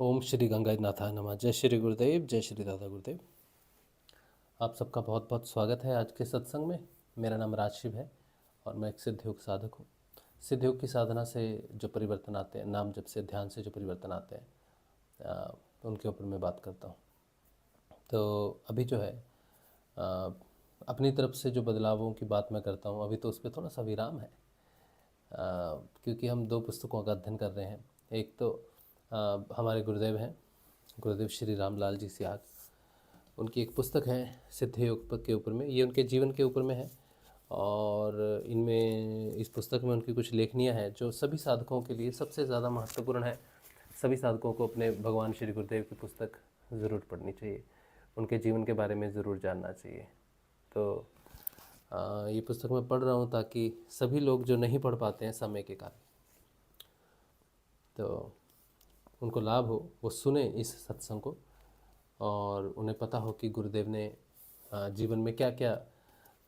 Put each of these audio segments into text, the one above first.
ओम श्री गंगानाथाय नमः। जय श्री गुरुदेव, जय श्री दादा गुरुदेव। आप सबका बहुत बहुत स्वागत है आज के सत्संग में। मेरा नाम राजशिव है और मैं एक सिद्ध योग साधक हूँ। सिद्ध योग की साधना से जो परिवर्तन आते हैं, नाम जप से, ध्यान से जो परिवर्तन आते हैं, उनके ऊपर मैं बात करता हूँ। तो अभी जो है अपनी तरफ से जो बदलावों की बात मैं करता हूँ, अभी तो उस पर थोड़ा सा विराम है, क्योंकि हम दो पुस्तकों का अध्ययन कर रहे हैं। एक तो हमारे गुरुदेव हैं, गुरुदेव श्री रामलाल जी सियाग। उनकी एक पुस्तक है सिद्ध योग के ऊपर में, ये उनके जीवन के ऊपर में है और इनमें इस पुस्तक में उनकी कुछ लेखनियाँ हैं जो सभी साधकों के लिए सबसे ज़्यादा महत्वपूर्ण है। सभी साधकों को अपने भगवान श्री गुरुदेव की पुस्तक ज़रूर पढ़नी चाहिए, उनके जीवन के बारे में ज़रूर जानना चाहिए। तो ये पुस्तक मैं पढ़ रहा हूँ ताकि सभी लोग जो नहीं पढ़ पाते हैं समय के कारण, तो उनको लाभ हो, वो सुने इस सत्संग को और उन्हें पता हो कि गुरुदेव ने जीवन में क्या क्या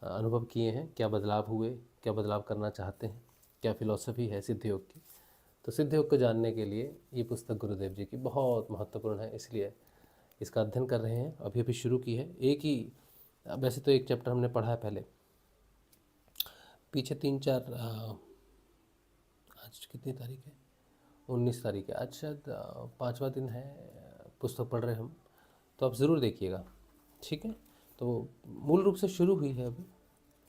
अनुभव किए हैं, क्या बदलाव हुए, क्या बदलाव करना चाहते हैं, क्या फिलॉसफी है सिद्ध योग की। तो सिद्ध योग को जानने के लिए ये पुस्तक गुरुदेव जी की बहुत महत्वपूर्ण है, इसलिए इसका अध्ययन कर रहे हैं। अभी अभी शुरू की है। एक ही, वैसे तो एक चैप्टर हमने पढ़ा है पहले, पीछे 3-4, आज कितनी तारीख है, 19 तारीख है, आज शायद 5वां दिन है पुस्तक पढ़ रहे हम। तो आप ज़रूर देखिएगा, ठीक है। तो मूल रूप से शुरू हुई है अभी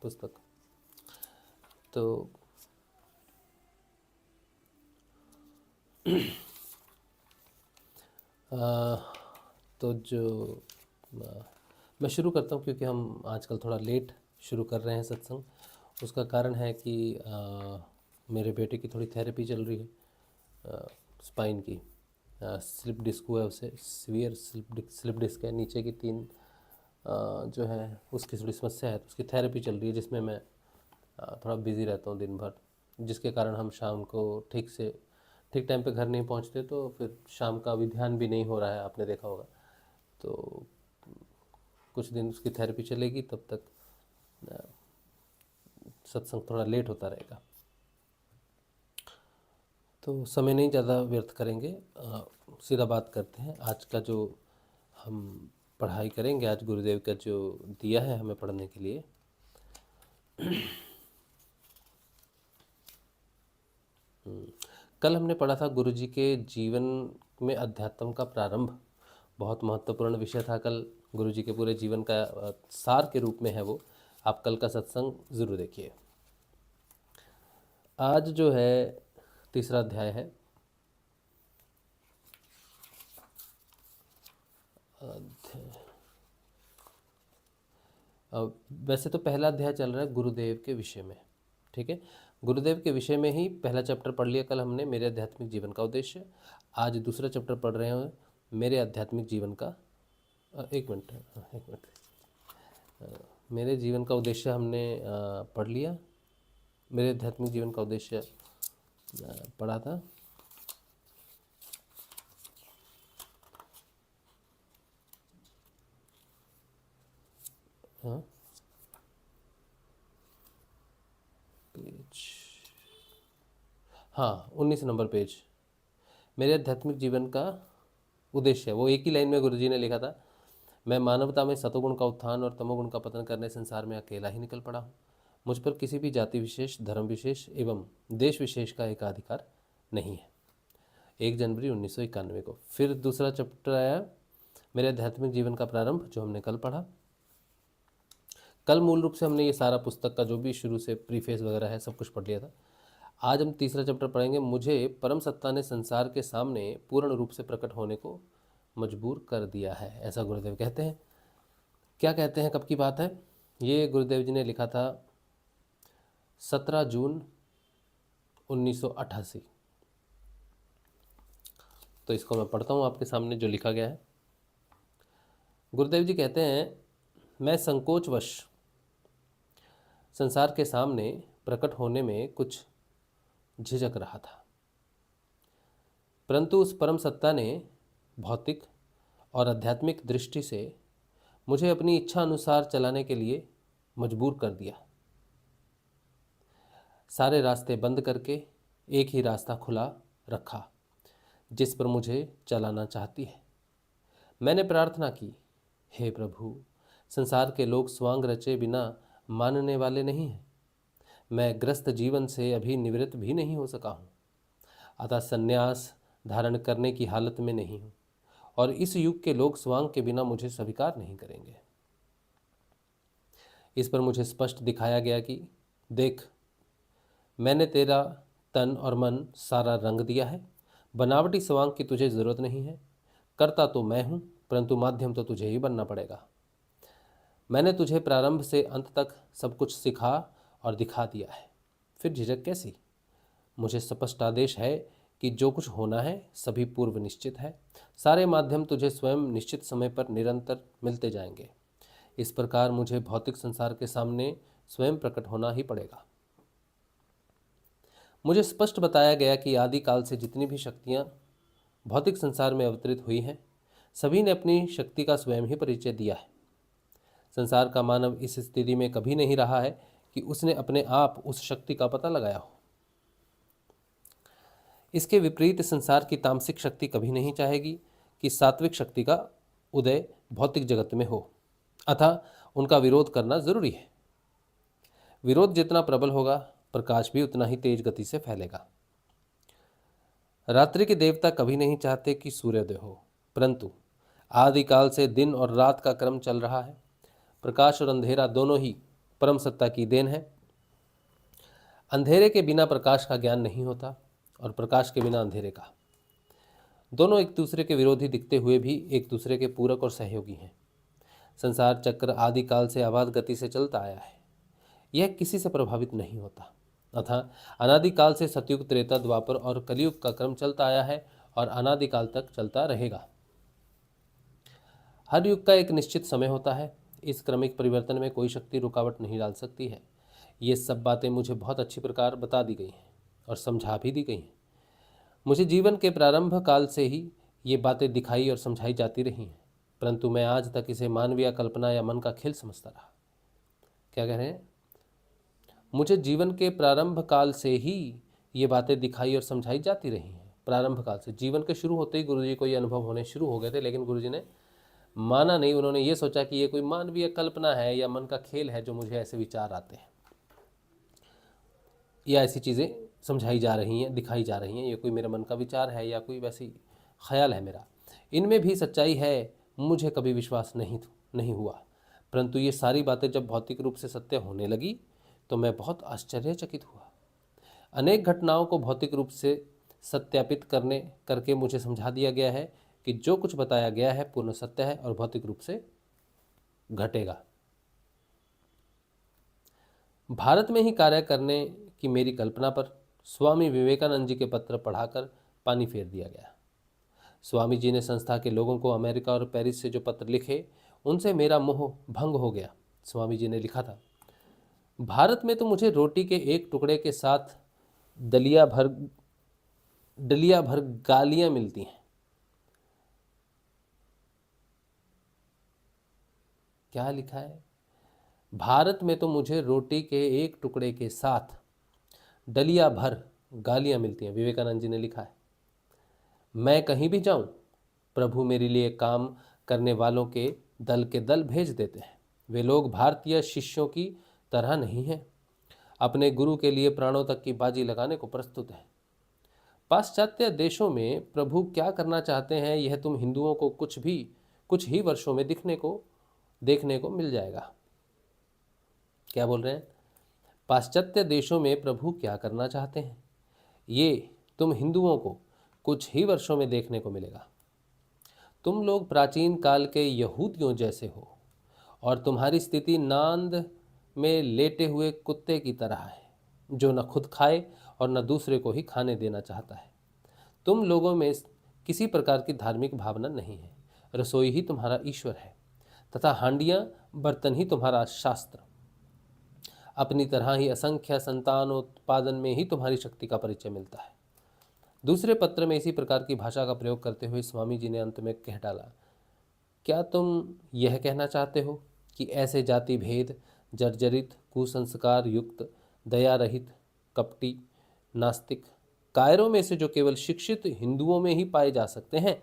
पुस्तक। तो तो जो मैं शुरू करता हूँ, क्योंकि हम आजकल थोड़ा लेट शुरू कर रहे हैं सत्संग। उसका कारण है कि मेरे बेटे की थोड़ी थेरेपी चल रही है, स्पाइन की। स्लिप डिस्क हुआ है उसे, सीवियर स्लिप डिस्क है, नीचे की 3 जो है उसकी थोड़ी समस्या है। तो उसकी थेरेपी चल रही है, जिसमें मैं थोड़ा बिज़ी रहता हूँ दिन भर, जिसके कारण हम शाम को ठीक टाइम पे घर नहीं पहुँचते। तो फिर शाम का अभी ध्यान भी नहीं हो रहा है, आपने देखा होगा। तो कुछ दिन उसकी थेरेपी चलेगी, तब तक सत्संग थोड़ा लेट होता रहेगा। तो समय नहीं ज़्यादा व्यर्थ करेंगे, सीधा बात करते हैं। आज का जो हम पढ़ाई करेंगे, आज गुरुदेव का जो दिया है हमें पढ़ने के लिए, कल हमने पढ़ा था गुरुजी के जीवन में अध्यात्म का प्रारंभ। बहुत महत्वपूर्ण विषय था कल, गुरुजी के पूरे जीवन का सार के रूप में है वो। आप कल का सत्संग ज़रूर देखिए। आज जो है तीसरा अध्याय है। वैसे तो पहला अध्याय चल रहा है गुरुदेव के विषय में, ठीक है। गुरुदेव के विषय में ही पहला चैप्टर पढ़ लिया कल हमने, मेरे आध्यात्मिक जीवन का उद्देश्य। आज दूसरा चैप्टर पढ़ रहे हैं, मेरे आध्यात्मिक जीवन का, एक मिनट, मेरे जीवन का उद्देश्य हमने पढ़ लिया। मेरे आध्यात्मिक जीवन का उद्देश्य पढ़ा था। हाँ, पेज, हाँ 19 नंबर पेज। मेरे आध्यात्मिक जीवन का उद्देश्य, वो एक ही लाइन में गुरुजी ने लिखा था, मैं मानवता में सतोगुण का उत्थान और तमोगुण का पतन करने संसार में अकेला ही निकल पड़ा हूँ। मुझ पर किसी भी जाति विशेष, धर्म विशेष एवं देश विशेष का एकाधिकार नहीं है। 1 जनवरी 1991 को। फिर दूसरा चैप्टर आया, मेरे आध्यात्मिक जीवन का प्रारंभ, जो हमने कल पढ़ा। कल मूल रूप से हमने ये सारा पुस्तक का जो भी शुरू से प्रीफेस वगैरह है सब कुछ पढ़ लिया था। आज हम तीसरा चैप्टर पढ़ेंगे, मुझे परम सत्ता ने संसार के सामने पूर्ण रूप से प्रकट होने को मजबूर कर दिया है, ऐसा गुरुदेव कहते हैं। क्या कहते हैं, कब की बात है ये? गुरुदेव जी ने लिखा था 17 जून 1988। तो इसको मैं पढ़ता हूँ आपके सामने जो लिखा गया है। गुरुदेव जी कहते हैं, मैं संकोचवश संसार के सामने प्रकट होने में कुछ झिझक रहा था, परंतु उस परम सत्ता ने भौतिक और आध्यात्मिक दृष्टि से मुझे अपनी इच्छा अनुसार चलाने के लिए मजबूर कर दिया। सारे रास्ते बंद करके एक ही रास्ता खुला रखा, जिस पर मुझे चलाना चाहती है। मैंने प्रार्थना की, हे प्रभु, संसार के लोग स्वांग रचे बिना मानने वाले नहीं हैं। मैं ग्रस्त जीवन से अभी निवृत्त भी नहीं हो सका हूँ, अतः संन्यास धारण करने की हालत में नहीं हूँ, और इस युग के लोग स्वांग के बिना मुझे स्वीकार नहीं करेंगे। इस पर मुझे स्पष्ट दिखाया गया कि देख, मैंने तेरा तन और मन सारा रंग दिया है। बनावटी स्वांग की तुझे जरूरत नहीं है। करता तो मैं हूँ, परंतु माध्यम तो तुझे ही बनना पड़ेगा। मैंने तुझे प्रारंभ से अंत तक सब कुछ सिखा और दिखा दिया है, फिर झिझक कैसी? मुझे स्पष्ट आदेश है कि जो कुछ होना है सभी पूर्व निश्चित है। सारे माध्यम तुझे स्वयं निश्चित समय पर निरंतर मिलते जाएंगे। इस प्रकार मुझे भौतिक संसार के सामने स्वयं प्रकट होना ही पड़ेगा। मुझे स्पष्ट बताया गया कि आदिकाल से जितनी भी शक्तियाँ भौतिक संसार में अवतरित हुई हैं, सभी ने अपनी शक्ति का स्वयं ही परिचय दिया है। संसार का मानव इस स्थिति में कभी नहीं रहा है कि उसने अपने आप उस शक्ति का पता लगाया हो। इसके विपरीत संसार की तामसिक शक्ति कभी नहीं चाहेगी कि सात्विक शक्ति का उदय भौतिक जगत में हो, अतः उनका विरोध करना जरूरी है। विरोध जितना प्रबल होगा, प्रकाश भी उतना ही तेज गति से फैलेगा। रात्रि के देवता कभी नहीं चाहते कि सूर्योदय हो, परंतु आदिकाल से दिन और रात का क्रम चल रहा है। प्रकाश और अंधेरा दोनों ही परम सत्ता की देन है। अंधेरे के बिना प्रकाश का ज्ञान नहीं होता और प्रकाश के बिना अंधेरे का। दोनों एक दूसरे के विरोधी दिखते हुए भी एक दूसरे के पूरक और सहयोगी हैं। संसार चक्र आदिकाल से अबाध गति से चलता आया है। यह किसी से प्रभावित नहीं होता, अतः अनादिकाल से सतयुग, त्रेता, द्वापर और कलयुग का क्रम चलता आया है और अनादिकाल तक चलता रहेगा। हर युग का एक निश्चित समय होता है। इस क्रमिक परिवर्तन में कोई शक्ति रुकावट नहीं डाल सकती है। ये सब बातें मुझे बहुत अच्छी प्रकार बता दी गई हैं और समझा भी दी गई हैं। मुझे जीवन के प्रारंभ काल से ही ये बातें दिखाई और समझाई जाती रही हैं, परंतु मैं आज तक इसे मानवीय कल्पना या मन का खेल समझता रहा। क्या कह रहे हैं? मुझे जीवन के प्रारंभ काल से ही ये बातें दिखाई और समझाई जाती रही हैं। प्रारंभ काल से, जीवन के शुरू होते ही गुरुजी को ये अनुभव होने शुरू हो गए थे, लेकिन गुरुजी ने माना नहीं। उन्होंने ये सोचा कि ये कोई मानवीय कल्पना है या मन का खेल है जो मुझे ऐसे विचार आते हैं या ऐसी चीज़ें समझाई जा रही हैं, दिखाई जा रही हैं। ये कोई मेरे मन का विचार है या कोई वैसी ख्याल है मेरा। इनमें भी सच्चाई है, मुझे कभी विश्वास नहीं हुआ। परंतु ये सारी बातें जब भौतिक रूप से सत्य होने लगी तो मैं बहुत आश्चर्यचकित हुआ। अनेक घटनाओं को भौतिक रूप से सत्यापित करके मुझे समझा दिया गया है कि जो कुछ बताया गया है पूर्ण सत्य है और भौतिक रूप से घटेगा। भारत में ही कार्य करने की मेरी कल्पना पर स्वामी विवेकानंद जी के पत्र पढ़ाकर पानी फेर दिया गया। स्वामी जी ने संस्था के लोगों को अमेरिका और पेरिस से जो पत्र लिखे, उनसे मेरा मोह भंग हो गया। स्वामी जी ने लिखा था, भारत में तो मुझे रोटी के एक टुकड़े के साथ डलिया भर गालियां मिलती हैं। क्या लिखा है? भारत में तो मुझे रोटी के एक टुकड़े के साथ डलिया भर गालियां मिलती हैं। विवेकानंद जी ने लिखा है, मैं कहीं भी जाऊं, प्रभु मेरे लिए काम करने वालों के दल भेज देते हैं। वे लोग भारतीय शिष्यों की तरह नहीं हैं, अपने गुरु के लिए प्राणों तक की बाजी लगाने को प्रस्तुत हैं। पाश्चात्य देशों में प्रभु क्या करना चाहते हैं, यह तुम हिंदुओं को कुछ ही वर्षों में देखने को मिल जाएगा। क्या बोल रहे हैं? पाश्चात्य देशों में प्रभु क्या करना चाहते हैं, ये तुम हिंदुओं को कुछ ही वर्षों में देखने को मिलेगा। तुम लोग प्राचीन काल के यहूदियों जैसे हो और तुम्हारी स्थिति नांद में लेटे हुए कुत्ते की तरह है, जो न खुद खाए और न दूसरे को ही खाने देना चाहता है। तुम लोगों में किसी प्रकार की धार्मिक भावना नहीं है। रसोई ही तुम्हारा ईश्वर है तथा हांडियां बर्तन ही तुम्हारा शास्त्र। अपनी तरह ही असंख्य संतानोत्पादन में ही तुम्हारी शक्ति का परिचय मिलता है। दूसरे पत्र में इसी प्रकार की भाषा का प्रयोग करते हुए स्वामी जी ने अंत में कह डाला, क्या तुम यह कहना चाहते हो कि ऐसे जाति भेद, जर्जरित, कुसंस्कार युक्त, दया रहित, कपटी, नास्तिक, कायरों में से जो केवल शिक्षित हिंदुओं में ही पाए जा सकते हैं,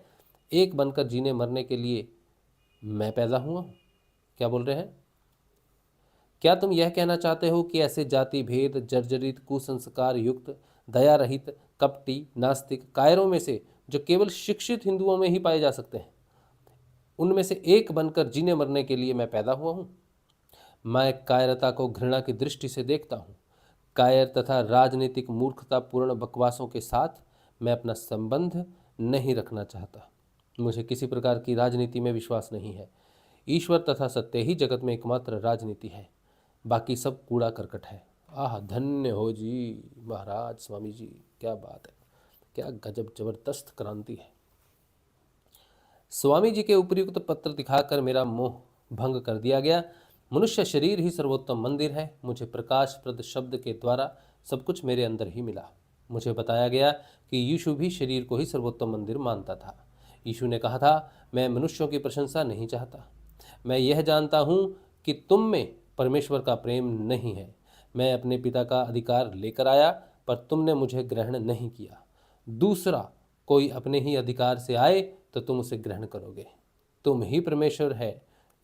एक बनकर जीने मरने के लिए मैं पैदा हुआ हूँ। क्या बोल रहे हैं? क्या तुम यह कहना चाहते हो कि ऐसे जाति भेद, जर्जरित, कुसंस्कार युक्त, दया रहित, कपटी, नास्तिक कायरों में से जो केवल शिक्षित हिंदुओं में ही पाए जा सकते हैं, उनमें से एक बनकर जीने मरने के लिए मैं पैदा हुआ हूँ? मैं कायरता को घृणा की दृष्टि से देखता हूँ। कायर तथा राजनीतिक मूर्खतापूर्ण बकवासों के साथ मैं अपना संबंध नहीं रखना चाहता। मुझे किसी प्रकार की राजनीति में विश्वास नहीं है। ईश्वर तथा सत्य ही जगत में एकमात्र राजनीति है, बाकी सब कूड़ा करकट है। आह, धन्य हो जी महाराज स्वामी जी, क्या बात है, क्या गजब जबरदस्त क्रांति है। स्वामी जी के उपयुक्त पत्र दिखाकर मेरा मोह भंग कर दिया गया। मनुष्य शरीर ही सर्वोत्तम मंदिर है। मुझे प्रकाशप्रद शब्द के द्वारा सब कुछ मेरे अंदर ही मिला। मुझे बताया गया कि यीशु भी शरीर को ही सर्वोत्तम मंदिर मानता था। यीशु ने कहा था, मैं मनुष्यों की प्रशंसा नहीं चाहता। मैं यह जानता हूँ कि तुम में परमेश्वर का प्रेम नहीं है। मैं अपने पिता का अधिकार लेकर आया, पर तुमने मुझे ग्रहण नहीं किया। दूसरा कोई अपने ही अधिकार से आए तो तुम उसे ग्रहण करोगे। तुम ही परमेश्वर है।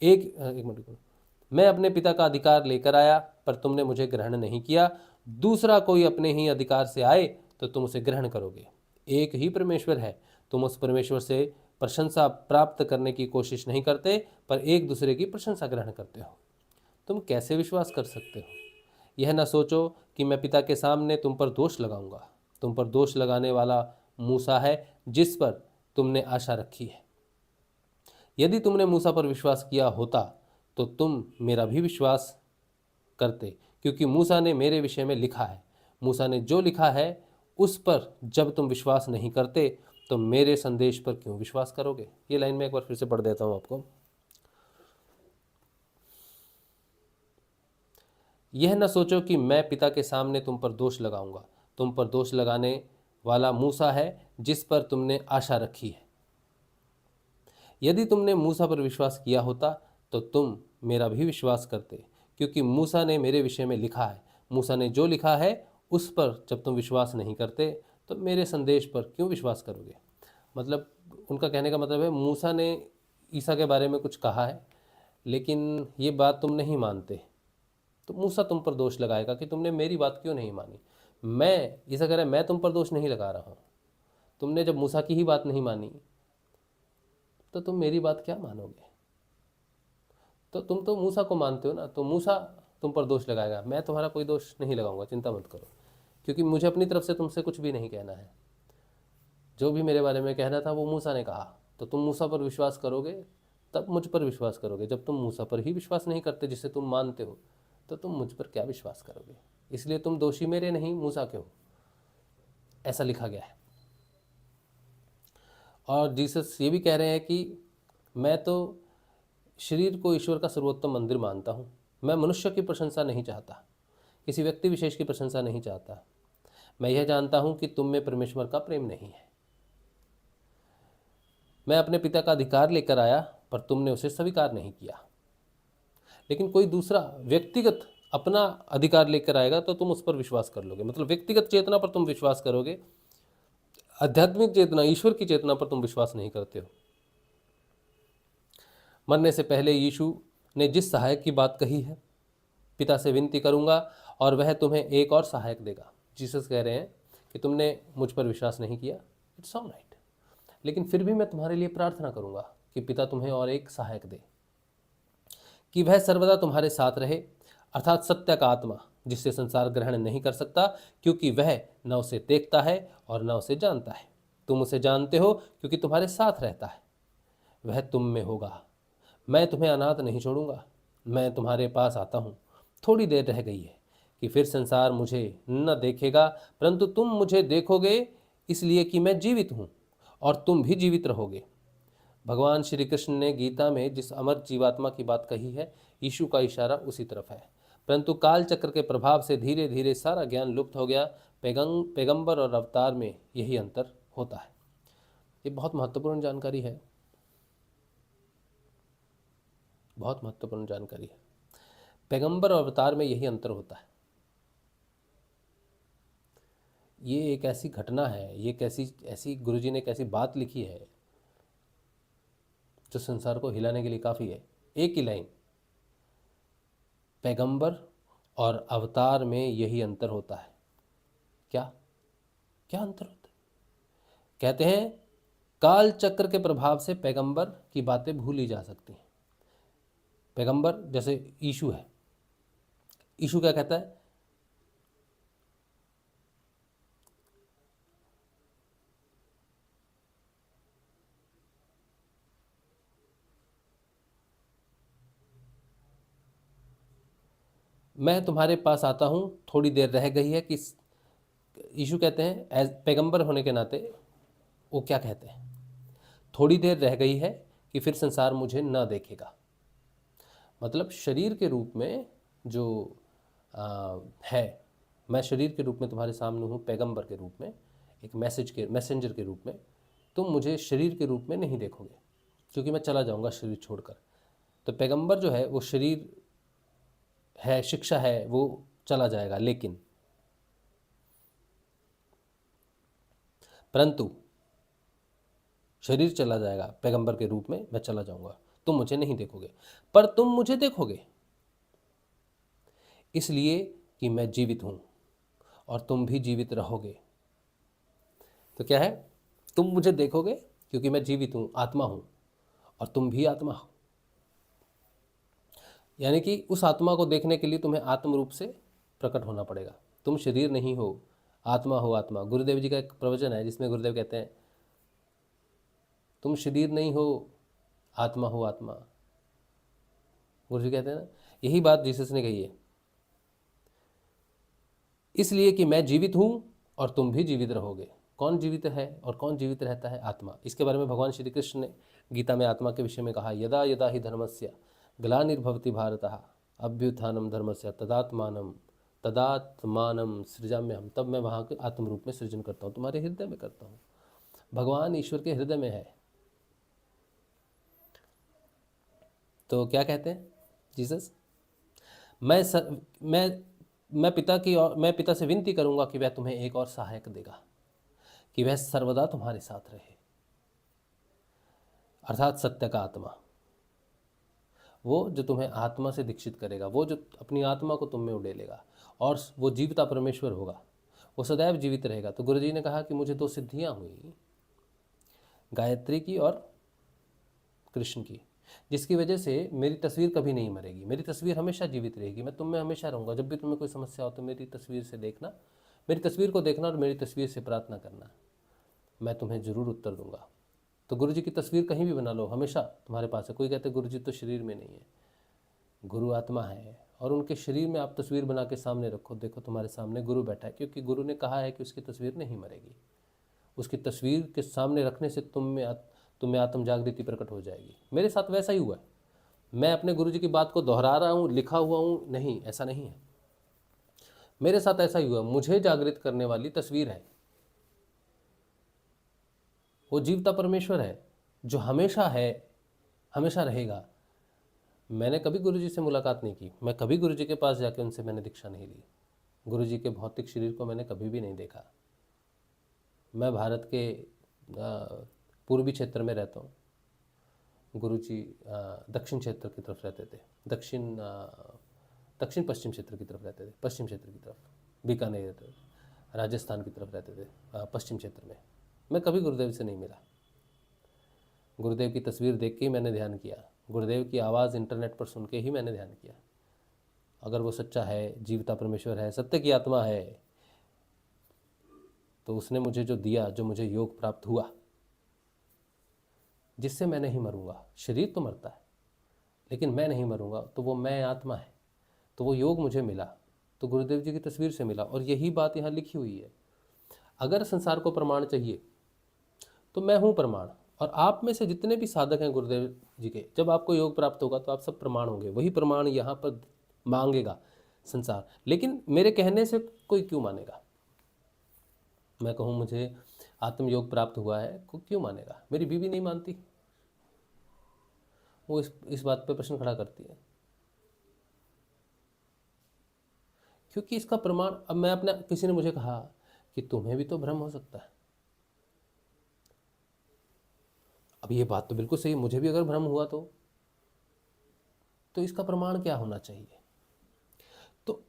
एक मिनट, मैं अपने पिता का अधिकार लेकर आया, पर तुमने मुझे ग्रहण नहीं किया। दूसरा कोई अपने ही अधिकार से आए तो तुम उसे ग्रहण करोगे। एक ही परमेश्वर है। तुम उस परमेश्वर से प्रशंसा प्राप्त करने की कोशिश नहीं करते, पर एक दूसरे की प्रशंसा ग्रहण करते हो। तुम कैसे विश्वास कर सकते हो? यह न सोचो कि मैं पिता के सामने तुम पर दोष लगाऊंगा। तुम पर दोष लगाने वाला मूसा है, जिस पर तुमने आशा रखी है। यदि तुमने मूसा पर विश्वास किया होता तो तुम मेरा भी विश्वास करते, क्योंकि मूसा ने मेरे विषय में लिखा है। मूसा ने जो लिखा है उस पर जब तुम विश्वास नहीं करते तो मेरे संदेश पर क्यों विश्वास करोगे? ये लाइन में एक बार फिर से पढ़ देता हूं आपको। यह न सोचो कि मैं पिता के सामने तुम पर दोष लगाऊंगा। तुम पर दोष लगाने वाला मूसा है, जिस पर तुमने आशा रखी है। यदि तुमने मूसा पर विश्वास किया होता तो तुम मेरा भी विश्वास करते, क्योंकि मूसा ने मेरे विषय में लिखा है। मूसा ने जो लिखा है उस पर जब तुम विश्वास नहीं करते तो मेरे संदेश पर क्यों विश्वास करोगे? मतलब उनका कहने का मतलब है, मूसा ने ईसा के बारे में कुछ कहा है, लेकिन ये बात तुम नहीं मानते, तो मूसा तुम पर दोष लगाएगा कि तुमने मेरी बात क्यों नहीं मानी। मैं, ईसा कह रहा है, मैं तुम पर दोष नहीं लगा रहा हूँ। तुमने जब मूसा की ही बात नहीं मानी तो तुम मेरी बात क्या मानोगे? तो तुम तो मूसा को मानते हो ना, तो मूसा तुम पर दोष लगाएगा। मैं तुम्हारा कोई दोष नहीं लगाऊंगा, चिंता मत करो, क्योंकि मुझे अपनी तरफ से तुमसे कुछ भी नहीं कहना है। जो भी मेरे बारे में कहना था वो मूसा ने कहा। तो तुम मूसा पर विश्वास करोगे तब मुझ पर विश्वास करोगे। जब तुम मूसा पर ही विश्वास नहीं करते जिसे तुम मानते हो, तो तुम मुझ पर क्या विश्वास करोगे? इसलिए तुम दोषी मेरे नहीं, मूसा के हो, ऐसा लिखा गया है। और जीसस ये भी कह रहे हैं कि मैं तो शरीर को ईश्वर का सर्वोत्तम मंदिर मानता हूँ। मैं मनुष्य की प्रशंसा नहीं चाहता, किसी व्यक्ति विशेष की प्रशंसा नहीं चाहता। मैं यह जानता हूँ कि तुम में परमेश्वर का प्रेम नहीं है। मैं अपने पिता का अधिकार लेकर आया, पर तुमने उसे स्वीकार नहीं किया। लेकिन कोई दूसरा व्यक्तिगत अपना अधिकार लेकर आएगा तो तुम उस पर विश्वास कर लोगे। मतलब व्यक्तिगत चेतना पर तुम विश्वास करोगे, आध्यात्मिक चेतना, ईश्वर की चेतना पर तुम विश्वास नहीं करते हो। मरने से पहले यीशु ने जिस सहायक की बात कही है, पिता से विनती करूंगा और वह तुम्हें एक और सहायक देगा। जीसस कह रहे हैं कि तुमने मुझ पर विश्वास नहीं किया, इट्स ऑल राइट, लेकिन फिर भी मैं तुम्हारे लिए प्रार्थना करूंगा कि पिता तुम्हें और एक सहायक दे, कि वह सर्वदा तुम्हारे साथ रहे, अर्थात सत्य का आत्मा, जिससे संसार ग्रहण नहीं कर सकता, क्योंकि वह न उसे देखता है और न उसे जानता है। तुम उसे जानते हो क्योंकि तुम्हारे साथ रहता है, वह तुम में होगा। मैं तुम्हें अनाथ नहीं छोड़ूंगा, मैं तुम्हारे पास आता हूँ। थोड़ी देर रह गई है कि फिर संसार मुझे न देखेगा, परंतु तुम मुझे देखोगे, इसलिए कि मैं जीवित हूँ और तुम भी जीवित रहोगे। भगवान श्री कृष्ण ने गीता में जिस अमर जीवात्मा की बात कही है, यीशु का इशारा उसी तरफ है। परंतु काल चक्र के प्रभाव से धीरे धीरे सारा ज्ञान लुप्त हो गया। पैगंबर और अवतार में यही अंतर होता है। ये बहुत महत्वपूर्ण जानकारी है, बहुत महत्वपूर्ण जानकारी है। पैगंबर और अवतार में यही अंतर होता है। ये एक ऐसी घटना है, ये कैसी ऐसी गुरुजी ने कैसी बात लिखी है जो संसार को हिलाने के लिए काफ़ी है। एक ही लाइन, पैगंबर और अवतार में यही अंतर होता है। क्या क्या अंतर होता है? कहते हैं काल चक्र के प्रभाव से पैगंबर की बातें भूली जा सकती हैं। पैगंबर जैसे यीशु है, यीशु क्या कहता है? मैं तुम्हारे पास आता हूँ, थोड़ी देर रह गई है कि यीशु कहते हैं एज पैगंबर होने के नाते वो क्या कहते हैं? थोड़ी देर रह गई है कि फिर संसार मुझे न देखेगा। मतलब शरीर के रूप में जो है, मैं शरीर के रूप में तुम्हारे सामने हूँ, पैगंबर के रूप में, एक मैसेंजर के रूप में। तुम मुझे शरीर के रूप में नहीं देखोगे क्योंकि मैं चला जाऊँगा शरीर छोड़कर। तो पैगंबर जो है वो शरीर है, शिक्षा है, वो चला जाएगा, लेकिन परंतु शरीर चला जाएगा, पैगंबर के रूप में मैं चला जाऊंगा, तुम मुझे नहीं देखोगे, पर तुम मुझे देखोगे इसलिए कि मैं जीवित हूं और तुम भी जीवित रहोगे। तो क्या है? तुम मुझे देखोगे क्योंकि मैं जीवित हूं, आत्मा हूं, और तुम भी आत्मा हो। यानी कि उस आत्मा को देखने के लिए तुम्हें आत्म रूप से प्रकट होना पड़ेगा। तुम शरीर नहीं हो, आत्मा हो। आत्मा, गुरुदेव जी का एक प्रवचन है जिसमें गुरुदेव कहते हैं तुम शरीर नहीं हो, आत्मा हो। आत्मा, गुरु जी कहते हैं ना, यही बात जीसस ने कही है। इसलिए कि मैं जीवित हूं और तुम भी जीवित रहोगे। कौन जीवित है और कौन जीवित रहता है? आत्मा। इसके बारे में भगवान श्री कृष्ण ने गीता में आत्मा के विषय में कहा, यदा यदा ही धर्मस्य ग्लानिर्भवति भारतः अभ्युत्थानम धर्मस्य तदात्मानम सृजाम्यहम्। तब मैं वहाँ के आत्म रूप में सृजन करता हूँ, तुम्हारे हृदय में करता हूँ। भगवान ईश्वर के हृदय में है। तो क्या कहते हैं जीसस? मैं पिता से विनती करूंगा कि वह तुम्हें एक और सहायक देगा, कि वह सर्वदा तुम्हारे साथ रहे, अर्थात सत्य का आत्मा, वो जो तुम्हें आत्मा से दीक्षित करेगा, वो जो अपनी आत्मा को तुम में उड़ेलेगा, और वो जीविता परमेश्वर होगा, वो सदैव जीवित रहेगा। तो गुरुजी ने कहा कि मुझे 2 सिद्धियां हुई, गायत्री की और कृष्ण की, जिसकी वजह से मेरी तस्वीर कभी नहीं मरेगी, मेरी तस्वीर हमेशा जीवित रहेगी, मैं तुम में हमेशा रहूँगा। जब भी तुम्हें कोई समस्या हो तो मेरी तस्वीर से देखना, मेरी तस्वीर को देखना और मेरी तस्वीर से प्रार्थना करना, मैं तुम्हें ज़रूर उत्तर दूंगा। तो गुरु जी की तस्वीर कहीं भी बना लो, हमेशा तुम्हारे पास है। कोई कहते गुरु जी तो शरीर में नहीं है, गुरु आत्मा है, और उनके शरीर में आप तस्वीर बना के सामने रखो, देखो तुम्हारे सामने गुरु बैठा है, क्योंकि गुरु ने कहा है कि उसकी तस्वीर नहीं मरेगी। उसकी तस्वीर के सामने रखने से तुम्हें आत्म जागृति प्रकट हो जाएगी। मेरे साथ वैसा ही हुआ है। मैं अपने गुरु जी की बात को दोहरा रहा हूँ, लिखा हुआ हूँ, नहीं, ऐसा नहीं है। मेरे साथ ऐसा ही हुआ, मुझे जागृत करने वाली तस्वीर है, वो जीवता परमेश्वर है जो हमेशा है, हमेशा रहेगा। मैंने कभी गुरु जी से मुलाकात नहीं की, मैं कभी गुरु जी के पास जाके उनसे मैंने दीक्षा नहीं ली, गुरु जी के भौतिक शरीर को मैंने कभी भी नहीं देखा। मैं भारत के पूर्वी क्षेत्र में रहता हूँ, गुरु जी दक्षिण क्षेत्र की तरफ रहते थे, दक्षिण पश्चिम क्षेत्र की तरफ रहते थे, पश्चिम क्षेत्र की तरफ, बीकानेर, राजस्थान की तरफ रहते थे, पश्चिम क्षेत्र में। मैं कभी गुरुदेव से नहीं मिला। गुरुदेव की तस्वीर देख के ही मैंने ध्यान किया, गुरुदेव की आवाज़ इंटरनेट पर सुन के ही मैंने ध्यान किया। अगर वो सच्चा है, जीवता परमेश्वर है, सत्य की आत्मा है, तो उसने मुझे जो दिया, जो मुझे योग प्राप्त हुआ, जिससे मैं नहीं मरूंगा। शरीर तो मरता है लेकिन मैं नहीं मरूंगा, तो वो मैं आत्मा है। तो वो योग मुझे मिला तो गुरुदेव जी की तस्वीर से मिला, और यही बात यहाँ लिखी हुई है। अगर संसार को प्रमाण चाहिए तो मैं हूँ प्रमाण, और आप में से जितने भी साधक हैं गुरुदेव जी के, जब आपको योग प्राप्त होगा तो आप सब प्रमाण होंगे। वही प्रमाण यहाँ पर मांगेगा संसार, लेकिन मेरे कहने से कोई क्यों मानेगा? मैं कहूँ मुझे आत्मयोग प्राप्त हुआ है, को क्यों मानेगा? मेरी बीवी नहीं मानती, वो इस बात पे प्रश्न खड़ा करती है, क्योंकि इसका प्रमाण, अब मैं अपना, किसी ने मुझे कहा कि तुम्हें भी तो भ्रम हो सकता है। अब ये बात तो बिल्कुल सही है, मुझे भी अगर भ्रम हुआ तो इसका प्रमाण क्या होना चाहिए? तो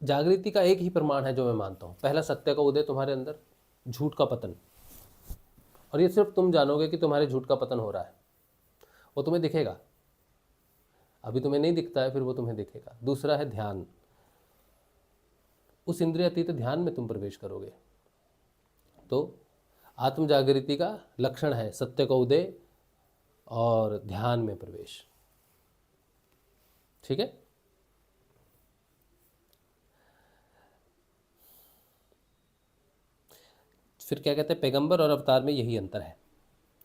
जागृति का एक ही प्रमाण है जो मैं मानता हूं, पहला सत्य का उदय तुम्हारे अंदर, झूठ का पतन। और ये सिर्फ तुम जानोगे कि तुम्हारे झूठ का पतन हो रहा है, वो तुम्हें दिखेगा। अभी तुम्हें नहीं दिखता है, फिर वो तुम्हें दिखेगा। दूसरा है ध्यान, उस इंद्रिय अतीत ध्यान में तुम प्रवेश करोगे। तो आत्म जागृति का लक्षण है सत्य का उदय और ध्यान में प्रवेश। ठीक है। फिर क्या कहते हैं, पैगंबर और अवतार में यही अंतर है।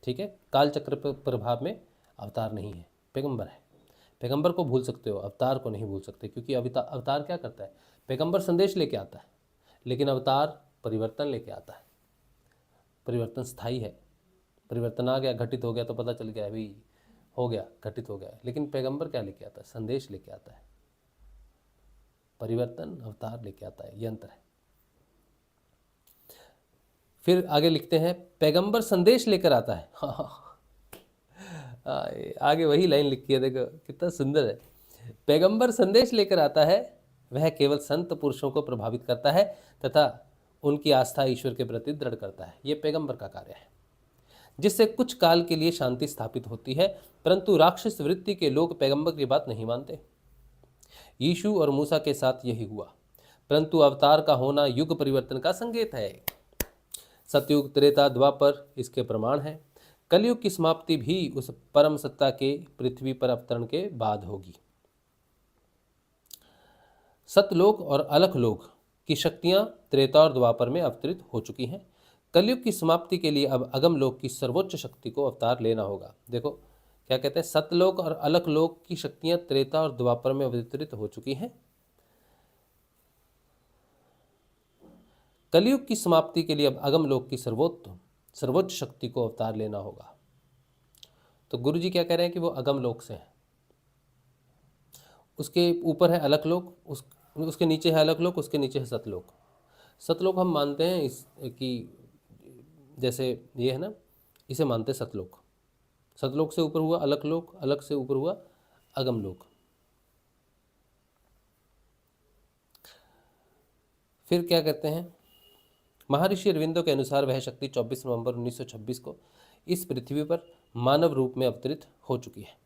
ठीक है, काल चक्र प्रभाव में अवतार नहीं है, पैगंबर है। पैगंबर को भूल सकते हो, अवतार को नहीं भूल सकते, क्योंकि अवतार क्या करता है? पैगंबर संदेश लेके आता है, लेकिन अवतार परिवर्तन लेके आता है। परिवर्तन स्थायी है, परिवर्तन आ गया, घटित हो गया तो पता चल गया भाई हो गया, घटित हो गया। लेकिन पैगंबर क्या लेके आता है? संदेश लेके आता है। परिवर्तन अवतार लेके आता है, ये अंतर है। फिर आगे लिखते हैं, पैगंबर संदेश लेकर आता है। आगे वही लाइन लिखी है, देखो कितना सुंदर है। पैगंबर संदेश लेकर आता है, वह केवल संत पुरुषों को प्रभावित करता है तथा उनकी आस्था ईश्वर के प्रति दृढ़ करता है। ये पैगंबर का कार्य है, जिससे कुछ काल के लिए शांति स्थापित होती है। परंतु राक्षस वृत्ति के लोग पैगंबर की बात नहीं मानते। यीशु और मूसा के साथ यही हुआ। परंतु अवतार का होना युग परिवर्तन का संकेत है। सतयुग, त्रेता, द्वापर इसके प्रमाण है। कलयुग की समाप्ति भी उस परम सत्ता के पृथ्वी पर अवतरण के बाद होगी। सतलोक और अलखलोक की शक्तियां त्रेता और द्वापर में अवतरित हो चुकी हैं। कलयुग की समाप्ति के लिए अब अगम लोक की सर्वोच्च शक्ति को अवतार लेना होगा। देखो क्या कहते हैं, सतलोक और अलखलोक की शक्तियां त्रेता और द्वापर में अवतरित हो चुकी हैं। कलयुग की समाप्ति के लिए अब अगम लोक की सर्वोच्च शक्ति को अवतार लेना होगा। तो गुरु जी क्या कह रहे हैं कि वो अगम लोक से है, उसके ऊपर है अलख लोक, उसके नीचे है अलख लोक, उसके नीचे है सतलोक। सतलोक हम मानते हैं कि जैसे ये है ना, इसे मानते हैं सतलोक। सतलोक से ऊपर हुआ अलख लोक, अलख से ऊपर हुआ अगम लोक। फिर क्या कहते हैं, महर्षि अरविंदो के अनुसार वह शक्ति 24 नवंबर 1926 को इस पृथ्वी पर मानव रूप में अवतरित हो चुकी है।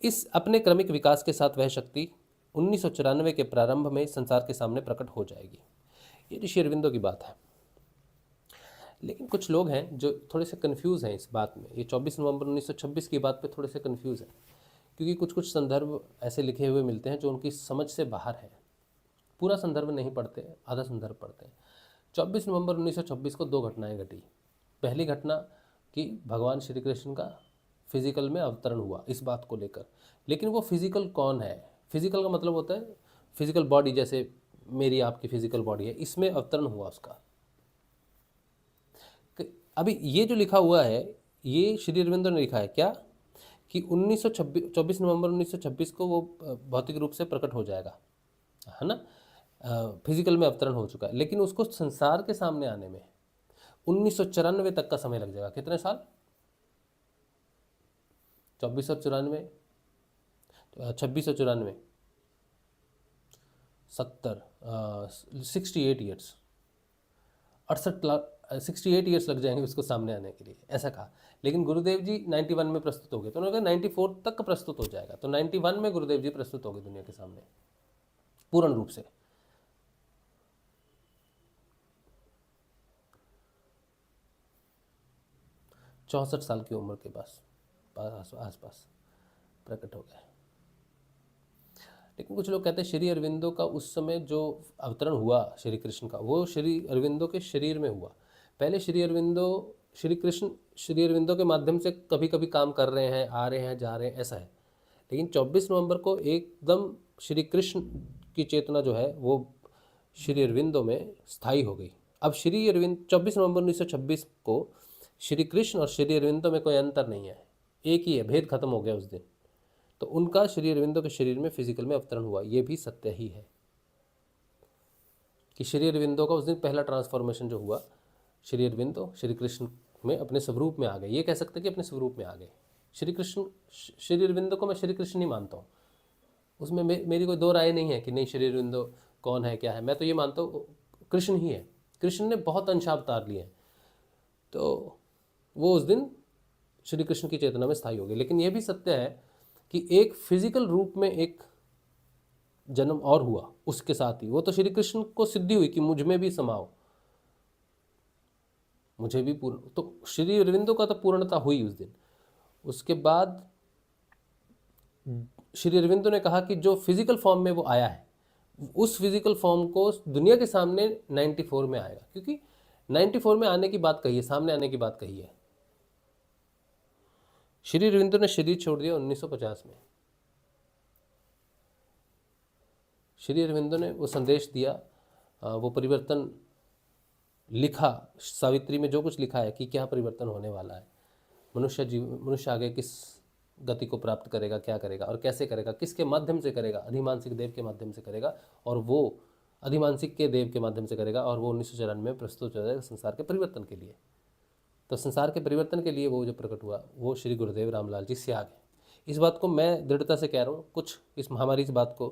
इस अपने क्रमिक विकास के साथ वह शक्ति 1994 के प्रारंभ में संसार के सामने प्रकट हो जाएगी। ये ऋषि अरविंदो की बात है। लेकिन कुछ लोग हैं जो थोड़े से कंफ्यूज हैं इस बात में। ये 24 नवंबर 1926 की बात पे थोड़े से कंफ्यूज हैं, क्योंकि कुछ कुछ संदर्भ ऐसे लिखे हुए मिलते हैं जो उनकी समझ से बाहर है। पूरा संदर्भ नहीं पढ़ते, आधा संदर्भ पढ़ते हैं। 24 नवंबर 1926 को दो घटनाएं घटी। पहली घटना कि भगवान श्री कृष्ण का फिजिकल में अवतरण हुआ, इस बात को लेकर। लेकिन वो फिजिकल कौन है? फिजिकल का मतलब होता है फिजिकल बॉडी, जैसे मेरी आपकी फिजिकल बॉडी है, इसमें अवतरण हुआ उसका। अभी ये जो लिखा हुआ है, ये श्री अरविंदो ने लिखा है क्या कि 24 नवंबर 1926 को वो भौतिक रूप से प्रकट हो जाएगा, है ना, फिजिकल में अवतरण हो चुका है। लेकिन उसको संसार के सामने आने में 1994 तक का समय लग जाएगा। कितने साल? 2494, 2694, 68 ईयर्स, 68 ईयर्स लग जाएंगे उसको सामने आने के लिए, ऐसा कहा। लेकिन गुरुदेव जी 91 में प्रस्तुत हो गए, तो उन्होंने कहा 94 तक प्रस्तुत हो जाएगा। तो 91 में गुरुदेव जी प्रस्तुत हो गए दुनिया के सामने पूर्ण रूप से। चौसठ साल की उम्र के आसपास प्रकट हो गए। लेकिन कुछ लोग कहते हैं श्री अरविंदो का उस समय जो अवतरण हुआ श्री कृष्ण का, वो श्री अरविंदो के शरीर में हुआ। पहले श्री कृष्ण श्री अरविंदो के माध्यम से कभी कभी काम कर रहे हैं, आ रहे हैं, जा रहे हैं, ऐसा है। लेकिन 24 नवंबर को एकदम श्री कृष्ण की चेतना जो है वो श्री अरविंदो में स्थायी हो गई। अब श्री अरविंद 24 नवंबर 1926 को श्री कृष्ण और श्री अरविंदो में कोई अंतर नहीं है, एक ही है, भेद खत्म हो गया उस दिन। तो उनका श्री अरविंदो के शरीर में फिजिकल में अवतरण हुआ, ये भी सत्य ही है। कि श्री अरविंदो का उस दिन पहला ट्रांसफॉर्मेशन जो हुआ, श्री अरविंदो श्री कृष्ण में अपने स्वरूप में आ गए। ये कह सकते कि अपने स्वरूप में आ गए। श्री कृष्ण, श्री अरविंदो को मैं श्री कृष्ण नहीं मानता हूँ, उसमें मेरी कोई दो राय नहीं है कि नहीं श्री अरविंदो कौन है क्या है। मैं तो ये मानता हूँ कृष्ण ही है। कृष्ण ने बहुत अंशावतार लिए हैं, तो वो उस दिन श्री कृष्ण की चेतना में स्थायी हो गए। लेकिन यह भी सत्य है कि एक फिजिकल रूप में एक जन्म और हुआ उसके साथ ही, वो तो श्री कृष्ण को सिद्धि हुई कि मुझ में भी समाओ, मुझे भी पूर्ण, तो श्री अरविंदो का तो पूर्णता हुई उस दिन। उसके बाद श्री अरविंदो ने कहा कि जो फिजिकल फॉर्म में वो आया है, उस फिजिकल फॉर्म को दुनिया के सामने 94 में आएगा, क्योंकि 94 में आने की बात कही है, सामने आने की बात कही है। श्री अरविंदो ने शरीर छोड़ दिया 1950 में। श्री अरविंदो ने वो संदेश दिया, वो परिवर्तन लिखा, सावित्री में जो कुछ लिखा है कि क्या परिवर्तन होने वाला है, मनुष्य आगे किस गति को प्राप्त करेगा, क्या करेगा और कैसे करेगा, किसके माध्यम से करेगा, अधिमानसिक देव के माध्यम से करेगा, और वो अधिमानसिक के देव के माध्यम से करेगा, और वो 1994 में प्रस्तुत हो जाएगा संसार के परिवर्तन के लिए। तो संसार के परिवर्तन के लिए वो जो प्रकट हुआ वो श्री गुरुदेव रामलाल जी स्याग है। इस बात को मैं दृढ़ता से कह रहा हूँ। कुछ हमारी इस बात को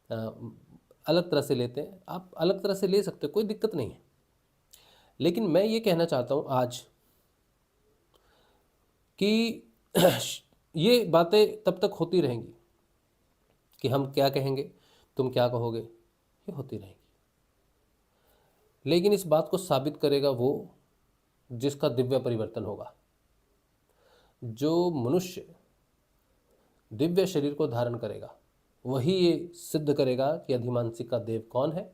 अलग तरह से लेते हैं, आप अलग तरह से ले सकते हो, कोई दिक्कत नहीं है। लेकिन मैं ये कहना चाहता हूँ आज कि ये बातें तब तक होती रहेंगी कि हम क्या कहेंगे, तुम क्या कहोगे, ये होती रहेंगी। लेकिन इस बात को साबित करेगा वो जिसका दिव्य परिवर्तन होगा। जो मनुष्य दिव्य शरीर को धारण करेगा वही ये सिद्ध करेगा कि अधिमानसिक का देव कौन है।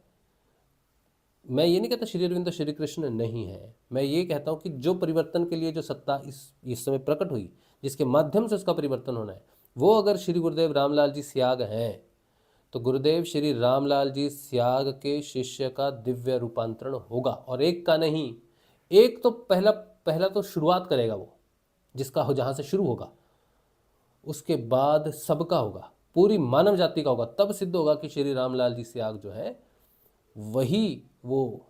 मैं ये नहीं कहता श्री अरविंदो श्री कृष्ण नहीं है, मैं ये कहता हूँ कि जो परिवर्तन के लिए जो सत्ता इस समय प्रकट हुई, जिसके माध्यम से उसका परिवर्तन होना है, वो अगर श्री गुरुदेव रामलाल जी स्याग हैं, तो गुरुदेव श्री रामलाल जी स्याग के शिष्य का दिव्य रूपांतरण होगा। और एक का नहीं, एक तो पहला तो शुरुआत करेगा वो, जिसका हो जहाँ से शुरू होगा, उसके बाद सबका होगा, पूरी मानव जाति का होगा। तब सिद्ध होगा कि श्री रामलाल जी स्याग जो है वही वो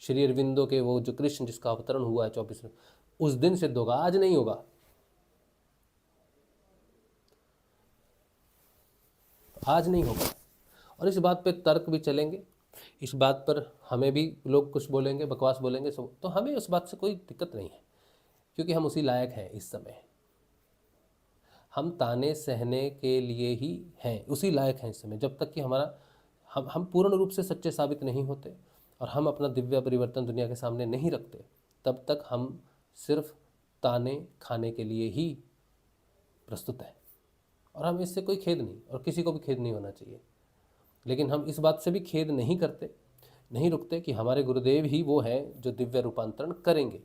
श्री अरविंदो के वो जो कृष्ण जिसका अवतरण हुआ है 24 में, उस दिन सिद्ध होगा, आज नहीं होगा। आज नहीं होगा। और इस बात पे तर्क भी चलेंगे, इस बात पर हमें भी लोग कुछ बोलेंगे, बकवास बोलेंगे, तो हमें उस बात से कोई दिक्कत नहीं है, क्योंकि हम उसी लायक हैं। इस समय हम ताने सहने के लिए ही हैं, उसी लायक हैं इस समय। जब तक कि हम पूर्ण रूप से सच्चे साबित नहीं होते और हम अपना दिव्य परिवर्तन दुनिया के सामने नहीं रखते, तब तक हम सिर्फ ताने खाने के लिए ही प्रस्तुत हैं। और हमें इससे कोई खेद नहीं, और किसी को भी खेद नहीं होना चाहिए। लेकिन हम इस बात से भी खेद नहीं करते, नहीं रुकते कि हमारे गुरुदेव ही वो हैं जो दिव्य रूपांतरण करेंगे।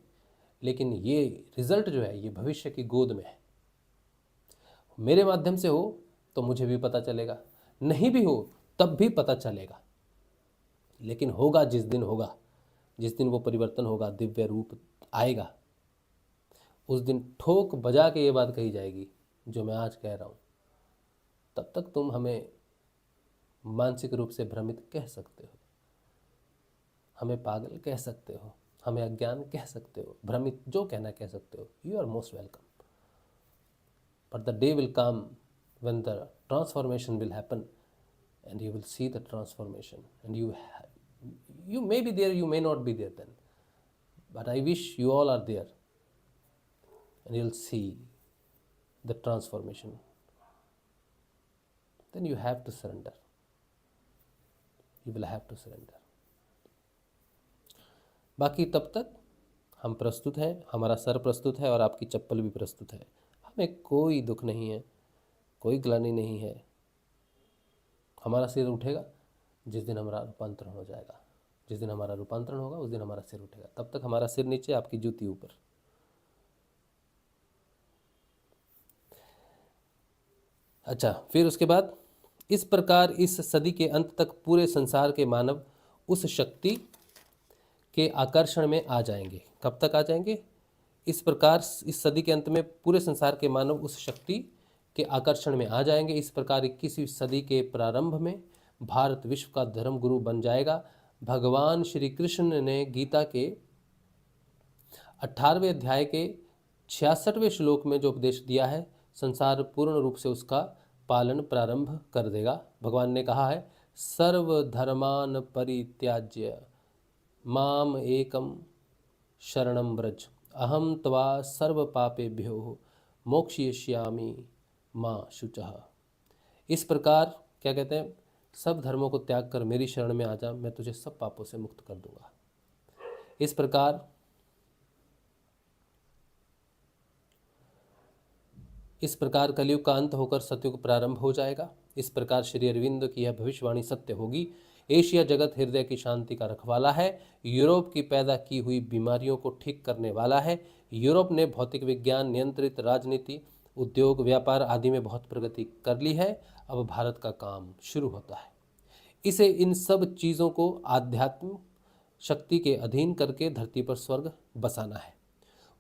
लेकिन ये रिजल्ट जो है ये भविष्य की गोद में है। मेरे माध्यम से हो तो मुझे भी पता चलेगा, नहीं भी हो तब भी पता चलेगा। लेकिन होगा जिस दिन होगा, जिस दिन वो परिवर्तन होगा, दिव्य रूप आएगा, उस दिन ठोक बजा के ये बात कही जाएगी जो मैं आज कह रहा हूँ। तब तक तुम हमें मानसिक रूप से भ्रमित कह सकते हो, हमें पागल कह सकते हो, हमें अज्ञान कह सकते हो, भ्रमित जो कहना कह सकते हो। You are most welcome. But the day will come when the transformation will happen, and you will see the transformation, and you may be there, you may not be there then, but I wish you all are there, and you'll see the transformation. Then you have to surrender. You will have to surrender. बाकी तब तक हम प्रस्तुत हैं, हमारा sir प्रस्तुत है और आपकी चप्पल भी प्रस्तुत है। हमें कोई दुख नहीं है, कोई ग्लानि नहीं है। हमारा सिर उठेगा जिस दिन हमारा रूपांतरण हो जाएगा। जिस दिन हमारा रूपांतरण होगा उस दिन हमारा सिर उठेगा। तब तक हमारा सिर नीचे, आपकी जूती ऊपर। अच्छा, फिर उसके बाद इस प्रकार इस सदी के अंत तक पूरे संसार के मानव उस शक्ति के आकर्षण में आ जाएंगे। कब तक आ जाएंगे? इस प्रकार इस सदी के अंत में पूरे संसार के मानव उस शक्ति के आकर्षण में आ जाएंगे। इस प्रकार 21वीं सदी के प्रारंभ में भारत विश्व का धर्म गुरु बन जाएगा। भगवान श्री कृष्ण ने गीता के 18वें अध्याय के 66वें श्लोक में जो उपदेश दिया है, संसार पूर्ण रूप से उसका पालन प्रारंभ कर देगा। भगवान ने कहा है, सर्वधर्मान परित्याज्य माम एकम शरणं व्रज अहम त्वा सर्व पापेभ्यो मोक्षयिष्यामि मां शुचः। इस प्रकार क्या कहते हैं, सब धर्मों को त्याग कर मेरी शरण में आ जा, मैं तुझे सब पापों से मुक्त कर दूंगा। इस प्रकार कलयुग का अंत होकर सतयुग प्रारंभ हो जाएगा। इस प्रकार श्री अरविंद की यह भविष्यवाणी सत्य होगी। एशिया जगत हृदय की शांति का रखवाला है। यूरोप की पैदा की हुई बीमारियों को ठीक करने वाला है। यूरोप ने भौतिक विज्ञान, नियंत्रित राजनीति, उद्योग, व्यापार आदि में बहुत प्रगति कर ली है। अब भारत का काम शुरू होता है। इसे इन सब चीज़ों को आध्यात्म शक्ति के अधीन करके धरती पर स्वर्ग बसाना है।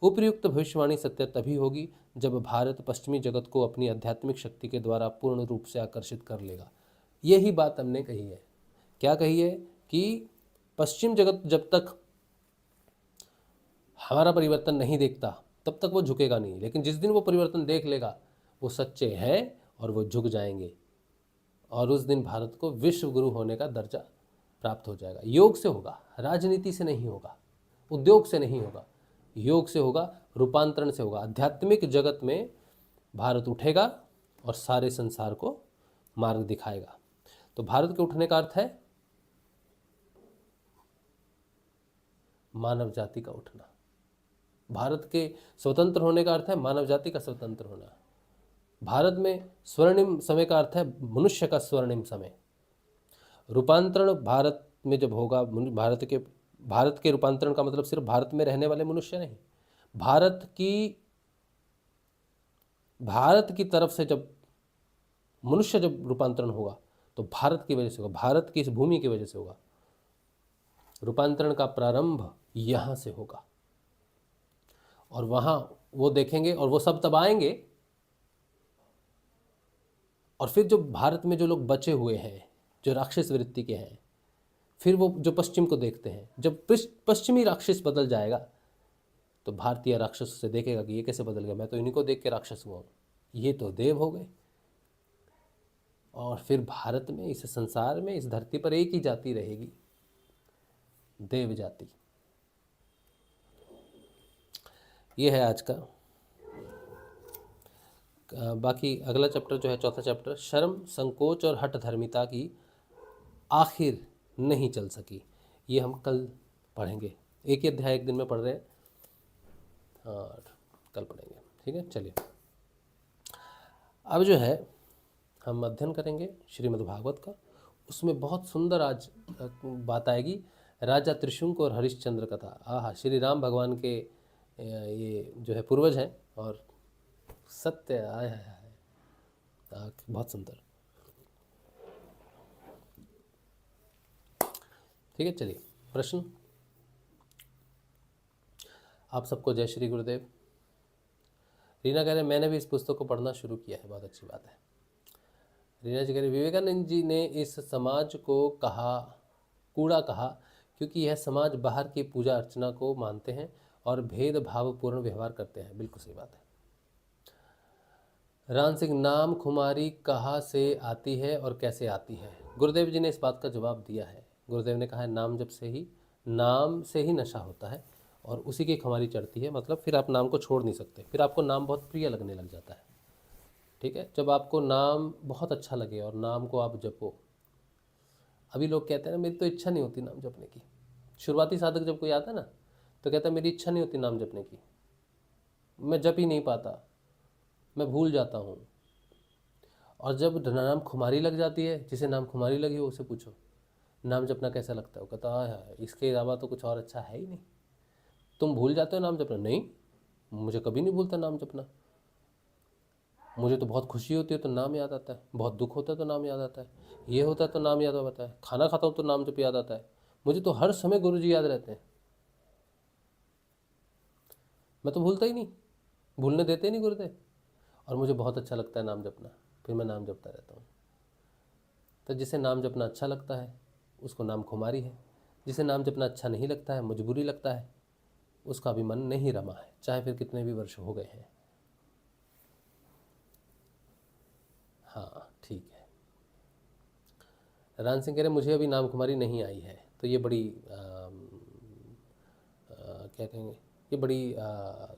उपर्युक्त भविष्यवाणी सत्य तभी होगी जब भारत पश्चिमी जगत को अपनी आध्यात्मिक शक्ति के द्वारा पूर्ण रूप से आकर्षित कर लेगा। यही बात हमने कही है। क्या कही है कि पश्चिम जगत जब तक हमारा परिवर्तन नहीं देखता तब तक वो झुकेगा नहीं, लेकिन जिस दिन वो परिवर्तन देख लेगा वो सच्चे हैं और वो झुक जाएंगे, और उस दिन भारत को विश्व गुरु होने का दर्जा प्राप्त हो जाएगा। योग से होगा, राजनीति से नहीं होगा, उद्योग से नहीं होगा, योग से होगा, रूपांतरण से होगा। आध्यात्मिक जगत में भारत उठेगा और सारे संसार को मार्ग दिखाएगा। तो भारत के उठने का अर्थ है मानव जाति का उठना। भारत के स्वतंत्र होने का अर्थ है मानव जाति का स्वतंत्र होना। भारत में स्वर्णिम समय का अर्थ है मनुष्य का स्वर्णिम समय। रूपांतरण भारत में जब होगा, भारत के रूपांतरण का मतलब सिर्फ भारत में रहने वाले मनुष्य नहीं, भारत की तरफ से जब मनुष्य जब रूपांतरण होगा तो भारत की वजह से होगा, भारत की इस भूमि की वजह से होगा। रूपांतरण का प्रारंभ यहाँ से होगा और वहाँ वो देखेंगे और वो सब तब आएंगे। और फिर जो भारत में जो लोग बचे हुए हैं, जो राक्षस वृत्ति के हैं, फिर वो जो पश्चिम को देखते हैं, जब पश्चिमी राक्षस बदल जाएगा तो भारतीय राक्षस से देखेगा कि ये कैसे बदल गया, मैं तो इन्हीं को देख के राक्षस हुआ हूँ, ये तो देव हो गए। और फिर भारत में, इस संसार में, इस धरती पर एक ही जाति रहेगी, देव जाति। ये है आज का। बाकी अगला चैप्टर जो है, चौथा चैप्टर, शर्म, संकोच और हठ धर्मिता की आखिर नहीं चल सकी, ये हम कल पढ़ेंगे। एक ही अध्याय एक दिन में पढ़ रहे हैं और कल पढ़ेंगे, ठीक है। चलिए अब जो है हम अध्ययन करेंगे श्रीमद् भागवत का। उसमें बहुत सुंदर आज बात आएगी, राजा त्रिशंकु और हरिश्चंद्र कथा। आहा, श्री राम भगवान के ये जो है पूर्वज हैं और सत्य आया है, बहुत सुंदर। ठीक है, चलिए प्रश्न। आप सबको जय श्री गुरुदेव। रीना कह रहे मैंने भी इस पुस्तक को पढ़ना शुरू किया है, बहुत अच्छी बात है। रीना जी कह रहे विवेकानंद जी ने इस समाज को कूड़ा कहा क्योंकि यह समाज बाहर की पूजा अर्चना को मानते हैं और भेदभावपूर्ण व्यवहार करते हैं। बिल्कुल सही बात है। राम सिंह, नाम खुमारी कहाँ से आती है और कैसे आती है? गुरुदेव जी ने इस बात का जवाब दिया है। गुरुदेव ने कहा है नाम से ही नशा होता है और उसी की खुमारी चढ़ती है। मतलब फिर आप नाम को छोड़ नहीं सकते, फिर आपको नाम बहुत प्रिय लगने लग जाता है। ठीक है, जब आपको नाम बहुत अच्छा लगे और नाम को आप जपो। अभी लोग कहते हैं ना, मेरी तो इच्छा नहीं होती नाम जपने की। शुरुआती साधक जब कोई आता है ना तो कहता है मेरी इच्छा नहीं होती नाम जपने की, मैं जप ही नहीं पाता, मैं भूल जाता हूँ। और जब नाम खुमारी लग जाती है, जिसे नाम खुमारी लगी हो उसे पूछो नाम जपना कैसा लगता है, वो कहता है इसके अलावा तो कुछ और अच्छा है ही नहीं। तुम भूल जाते हो नाम जपना? नहीं, मुझे कभी नहीं भूलता नाम जपना। मुझे तो बहुत खुशी होती है तो नाम याद आता है, बहुत दुख होता है तो नाम याद आता है, ये होता है तो नाम याद आता है, खाना खाता हूँ तो नाम जप याद आता है। मुझे तो हर समय गुरुजी याद रहते हैं, मैं तो भूलता ही नहीं, भूलने देते ही नहीं गुरुदेव। और मुझे बहुत अच्छा लगता है नाम जपना, फिर मैं नाम जपता रहता हूँ। तो जिसे नाम जपना अच्छा लगता है उसको नाम खुमारी है, जिसे नाम जपना अच्छा नहीं लगता है, मजबूरी लगता है, उसका भी मन नहीं रमा है, चाहे फिर कितने भी वर्ष हो गए हैं। हाँ ठीक है। रान सिंह कह रहे मुझे अभी नाम कुमारी नहीं आई है, तो ये बड़ी क्या कहेंगे, ये बड़ी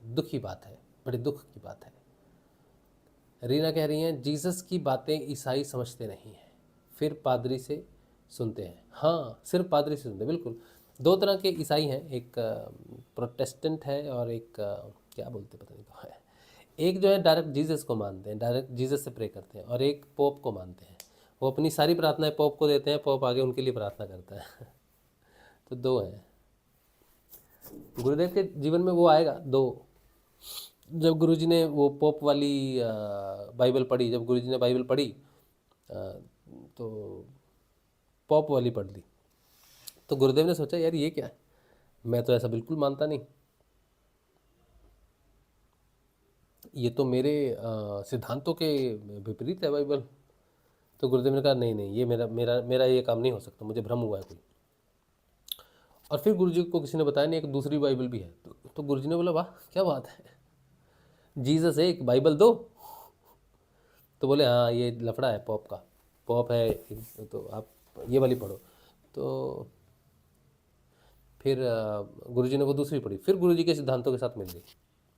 दुख की बात है, बड़ी दुख की बात है। रीना कह रही हैं जीसस की बातें ईसाई समझते नहीं हैं, फिर पादरी से सुनते हैं। हाँ, सिर्फ पादरी से सुनते हैं, बिल्कुल। दो तरह के ईसाई हैं, एक प्रोटेस्टेंट है और एक क्या बोलते पता नहीं कहाँ है। एक जो है डायरेक्ट जीसस को मानते हैं, डायरेक्ट जीसस से प्रे करते हैं, और एक पोप को मानते हैं। वो अपनी सारी प्रार्थनाएं पोप को देते हैं, पोप आगे उनके लिए प्रार्थना करता है। तो दो हैं। गुरुदेव के जीवन में वो आएगा दो। जब गुरुजी ने वो पोप वाली बाइबल पढ़ी, जब गुरुजी ने बाइबल पढ़ी तो पोप वाली पढ़ ली, तो गुरुदेव ने सोचा यार ये क्या है, मैं तो ऐसा बिल्कुल मानता नहीं, ये तो मेरे सिद्धांतों के विपरीत है बाइबल। तो गुरुदेव ने कहा नहीं नहीं, ये मेरा मेरा मेरा ये काम नहीं हो सकता, मुझे भ्रम हुआ है कोई। और फिर गुरुजी को किसी ने बताया नहीं एक दूसरी बाइबल भी है, तो गुरुजी ने बोला वाह क्या बात है, जीसस है एक बाइबल दो। तो बोले हाँ ये लफड़ा है पॉप का, पॉप है तो आप ये वाली पढ़ो। तो फिर गुरुजी ने वो दूसरी पढ़ी, फिर गुरुजी के सिद्धांतों के साथ मिल गई।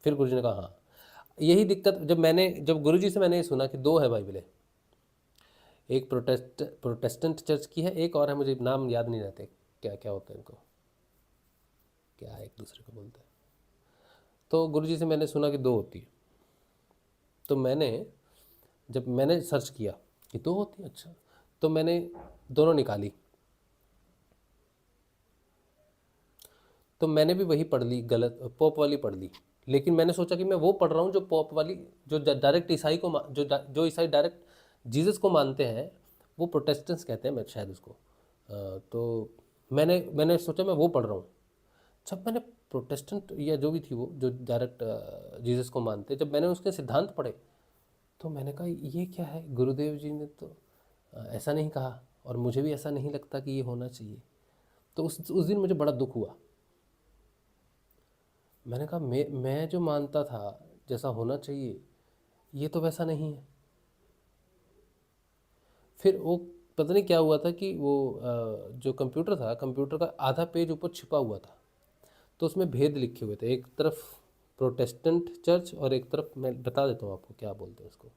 फिर गुरुजी ने कहा हाँ, यही दिक्कत जब गुरुजी से मैंने ये सुना कि दो है बाइबलें, एक प्रोटेस्टेंट चर्च की है, एक और है मुझे नाम याद नहीं रहते, क्या क्या होता है इनको, क्या एक दूसरे को बोलते हैं। तो गुरुजी से मैंने सुना कि दो होती है, तो जब मैंने सर्च किया कि दो होती है, अच्छा, तो मैंने दोनों निकाली, तो मैंने भी वही पढ़ ली, गलत पॉप वाली पढ़ ली। लेकिन मैंने सोचा कि मैं वो पढ़ रहा हूँ जो पॉप वाली, जो डायरेक्ट ईसाई को जो ईसाई डायरेक्ट जीसस को मानते हैं, वो प्रोटेस्टेंट्स कहते हैं मैं शायद उसको। तो मैंने सोचा मैं वो पढ़ रहा हूँ। जब मैंने प्रोटेस्टेंट या जो भी थी वो जो डायरेक्ट जीसस को मानते, जब मैंने उसके सिद्धांत पढ़े तो मैंने कहा ये क्या है, गुरुदेव जी ने तो ऐसा नहीं कहा, और मुझे भी ऐसा नहीं लगता कि ये होना चाहिए। तो उस दिन मुझे बड़ा दुख हुआ। मैंने कहा मैं जो मानता था जैसा होना चाहिए, ये तो वैसा नहीं है। फिर वो पता नहीं क्या हुआ था कि वो जो कंप्यूटर था, कंप्यूटर का आधा पेज ऊपर छिपा हुआ था, तो उसमें भेद लिखे हुए थे, एक तरफ प्रोटेस्टेंट चर्च और एक तरफ, मैं बता देता हूँ आपको क्या बोलते हैं उसको,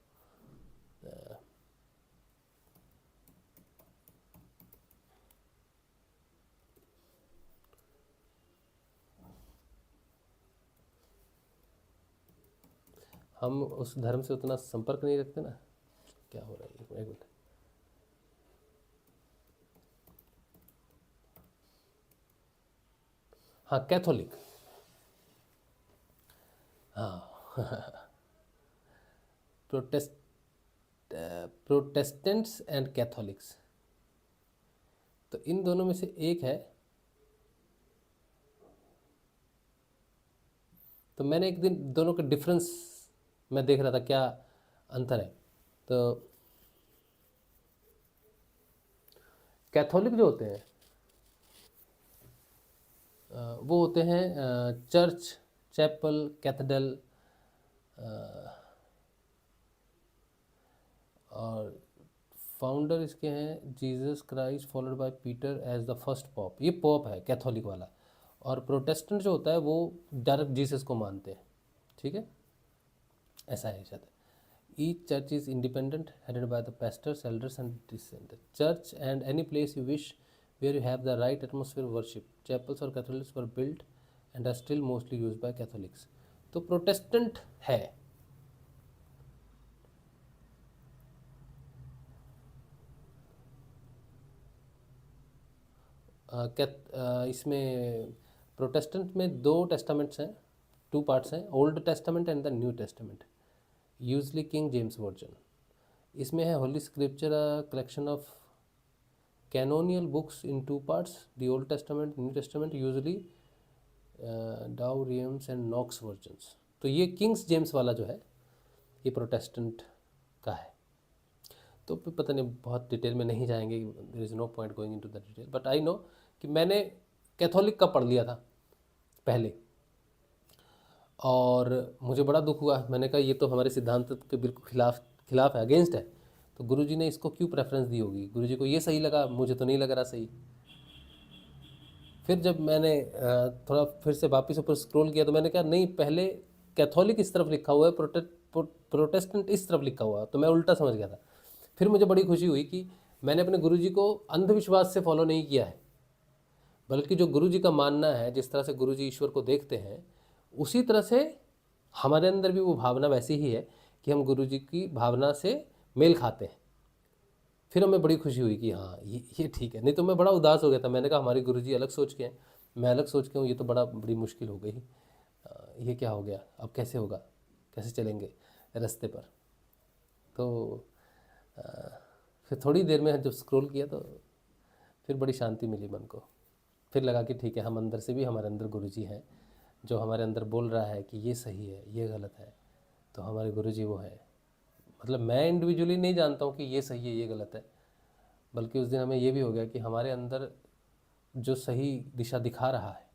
हम उस धर्म से उतना संपर्क नहीं रखते ना। क्या हो रहा है, एक मिनट। हाँ कैथोलिक, हाँ। प्रोटेस्ट प्रोटेस्टेंट्स एंड कैथोलिक्स, तो इन दोनों में से एक है। तो मैंने एक दिन दोनों का डिफरेंस मैं देख रहा था, क्या अंतर है। तो कैथोलिक जो होते हैं वो होते हैं चर्च, चैपल, कैथेड्रल, और फाउंडर इसके हैं Jesus Christ followed by Peter as the first pope, ये पॉप है कैथोलिक वाला। और प्रोटेस्टेंट जो होता है वो डायरेक्ट जीसस को मानते हैं, ठीक है, ऐसा है शायद। Each church is independent, headed by the pastors, elders, and descendants. Church and any place you wish where you have the right atmosphere of worship. Chapels or cathedrals were built and are still mostly used by Catholics. तो Protestant है, इसमें Protestant में दो टेस्टामेंट्स हैं, two parts हैं, old testament and the new testament, usually king James version. इसमें है Holi scripture, collection of canonical books in two parts, the Old Testament, New Testament, usually Dow, Reims and Knox versions। तो ये Kings James वाला जो है ये Protestant का है। तो पता नहीं, बहुत डिटेल में नहीं जाएंगे, there is no point going into the detail, but I know कि मैंने कैथोलिक का पढ़ लिया था पहले, और मुझे बड़ा दुख हुआ। मैंने कहा ये तो हमारे सिद्धांत के बिल्कुल खिलाफ है, अगेंस्ट है। तो गुरुजी ने इसको क्यों प्रेफरेंस दी होगी, गुरुजी को ये सही लगा, मुझे तो नहीं लग रहा सही। फिर जब मैंने थोड़ा फिर से वापस ऊपर स्क्रॉल किया तो मैंने कहा नहीं, पहले कैथोलिक इस तरफ लिखा हुआ है, प्रोटेस्टेंट इस तरफ लिखा हुआ है, तो मैं उल्टा समझ गया था। फिर मुझे बड़ी खुशी हुई कि मैंने अपने गुरुजी को अंधविश्वास से फॉलो नहीं किया है, बल्कि जो गुरुजी का मानना है, जिस तरह से गुरुजी ईश्वर को देखते हैं, उसी तरह से हमारे अंदर भी वो भावना वैसी ही है कि हम गुरुजी की भावना से मेल खाते हैं। फिर हमें बड़ी खुशी हुई कि हाँ ये ठीक है। नहीं तो मैं बड़ा उदास हो गया था। मैंने कहा हमारे गुरुजी अलग सोच के हैं, मैं अलग सोच के हूँ, ये तो बड़ी मुश्किल हो गई। ये क्या हो गया, अब कैसे होगा, कैसे चलेंगे रास्ते पर। तो फिर थोड़ी देर में जब स्क्रॉल किया तो फिर बड़ी शांति मिली मन को। फिर लगा कि ठीक है, हम अंदर से भी, हमारे अंदर गुरुजी हैं जो हमारे अंदर बोल रहा है कि ये सही है, ये गलत है। तो हमारे गुरुजी वो है। मतलब मैं इंडिविजुअली नहीं जानता हूँ कि ये सही है, ये गलत है, बल्कि उस दिन हमें ये भी हो गया कि हमारे अंदर जो सही दिशा दिखा रहा है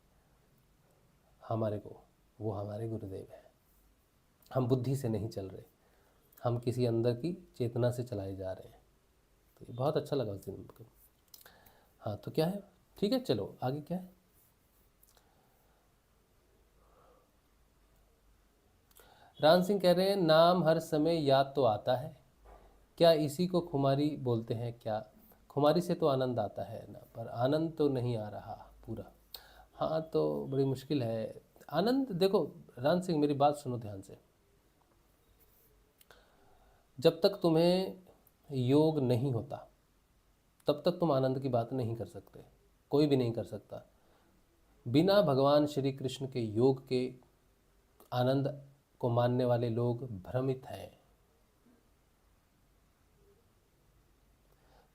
हमारे को, वो हमारे गुरुदेव है। हम बुद्धि से नहीं चल रहे, हम किसी अंदर की चेतना से चलाए जा रहे हैं। तो ये बहुत अच्छा लगा उस दिन हमको। हाँ, तो क्या है, ठीक है, चलो आगे क्या है। राम सिंह कह रहे हैं नाम हर समय याद तो आता है, क्या इसी को खुमारी बोलते हैं क्या? खुमारी से तो आनंद आता है ना, पर आनंद तो नहीं आ रहा पूरा। हाँ, तो बड़ी मुश्किल है आनंद। देखो राम सिंह, मेरी बात सुनो ध्यान से। जब तक तुम्हें योग नहीं होता तब तक तुम आनंद की बात नहीं कर सकते, कोई भी नहीं कर सकता। बिना भगवान श्री कृष्ण के योग के आनंद को मानने वाले लोग भ्रमित हैं।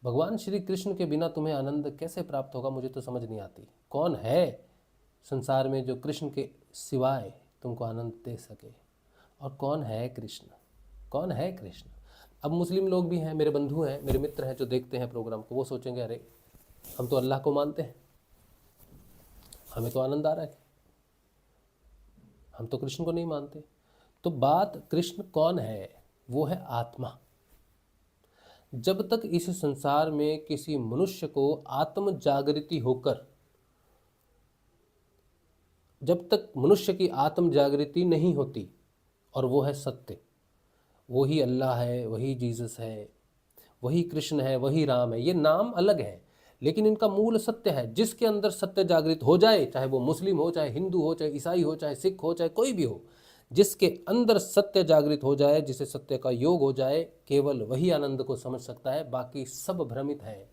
भगवान श्री कृष्ण के बिना तुम्हें आनंद कैसे प्राप्त होगा, मुझे तो समझ नहीं आती। कौन है संसार में जो कृष्ण के सिवाय तुमको आनंद दे सके, और कौन है कृष्ण, कौन है कृष्ण? अब मुस्लिम लोग भी हैं, मेरे बंधु हैं, मेरे मित्र हैं, जो देखते हैं प्रोग्राम को, वो सोचेंगे अरे हम तो अल्लाह को मानते हैं, हमें तो आनंद आ रहा है, हम तो कृष्ण को नहीं मानते। तो बात कृष्ण कौन है, वो है आत्मा। जब तक इस संसार में किसी मनुष्य को आत्म जागृति होकर, जब तक मनुष्य की आत्म जागृति नहीं होती, और वो है सत्य, वही अल्लाह है, वही जीसस है, वही कृष्ण है, वही राम है। ये नाम अलग है लेकिन इनका मूल सत्य है। जिसके अंदर सत्य जागृत हो जाए, चाहे वो मुस्लिम हो, चाहे हिंदू हो, चाहे ईसाई हो, चाहे सिख हो, चाहे कोई भी हो, जिसके अंदर सत्य जागृत हो जाए, जिसे सत्य का योग हो जाए, केवल वही आनंद को समझ सकता है, बाकी सब भ्रमित है।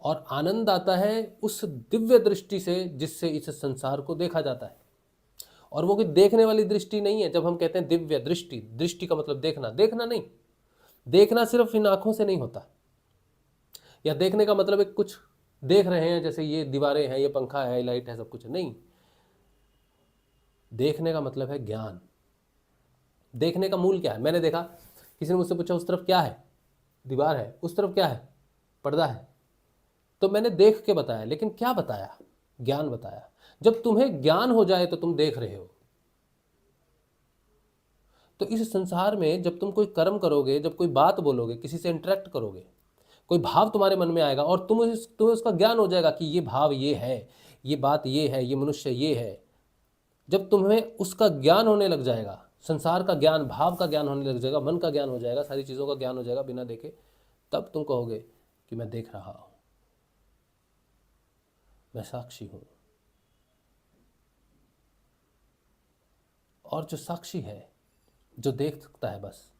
और आनंद आता है उस दिव्य दृष्टि से जिससे इस संसार को देखा जाता है। और वो कोई देखने वाली दृष्टि नहीं है। जब हम कहते हैं दिव्य दृष्टि, दृष्टि का मतलब देखना, देखना नहीं, देखना सिर्फ इन आंखों से नहीं होता। या देखने का मतलब एक कुछ देख रहे हैं, जैसे ये दीवारें हैं, ये पंखा है, लाइट है, सब कुछ नहीं। देखने का मतलब है ज्ञान। देखने का मूल क्या है? मैंने देखा, किसी ने मुझसे पूछा उस तरफ क्या है, दीवार है, उस तरफ क्या है, पर्दा है। तो मैंने देख के बताया, लेकिन क्या बताया? ज्ञान बताया। जब तुम्हें ज्ञान हो जाए तो तुम देख रहे हो। तो इस संसार में जब तुम कोई कर्म करोगे, जब कोई बात बोलोगे, किसी से इंटरेक्ट करोगे, कोई भाव तुम्हारे मन में आएगा और तुम्हें उसका ज्ञान हो जाएगा कि ये भाव ये है, ये बात ये है, ये मनुष्य ये है। जब तुम्हें उसका ज्ञान होने लग जाएगा, संसार का ज्ञान, भाव का ज्ञान होने लग जाएगा, मन का ज्ञान हो जाएगा, सारी चीज़ों का ज्ञान हो जाएगा बिना देखे, तब तुम कहोगे कि मैं देख रहा हूँ, मैं साक्षी हूँ। और जो साक्षी है, जो देख सकता है, बस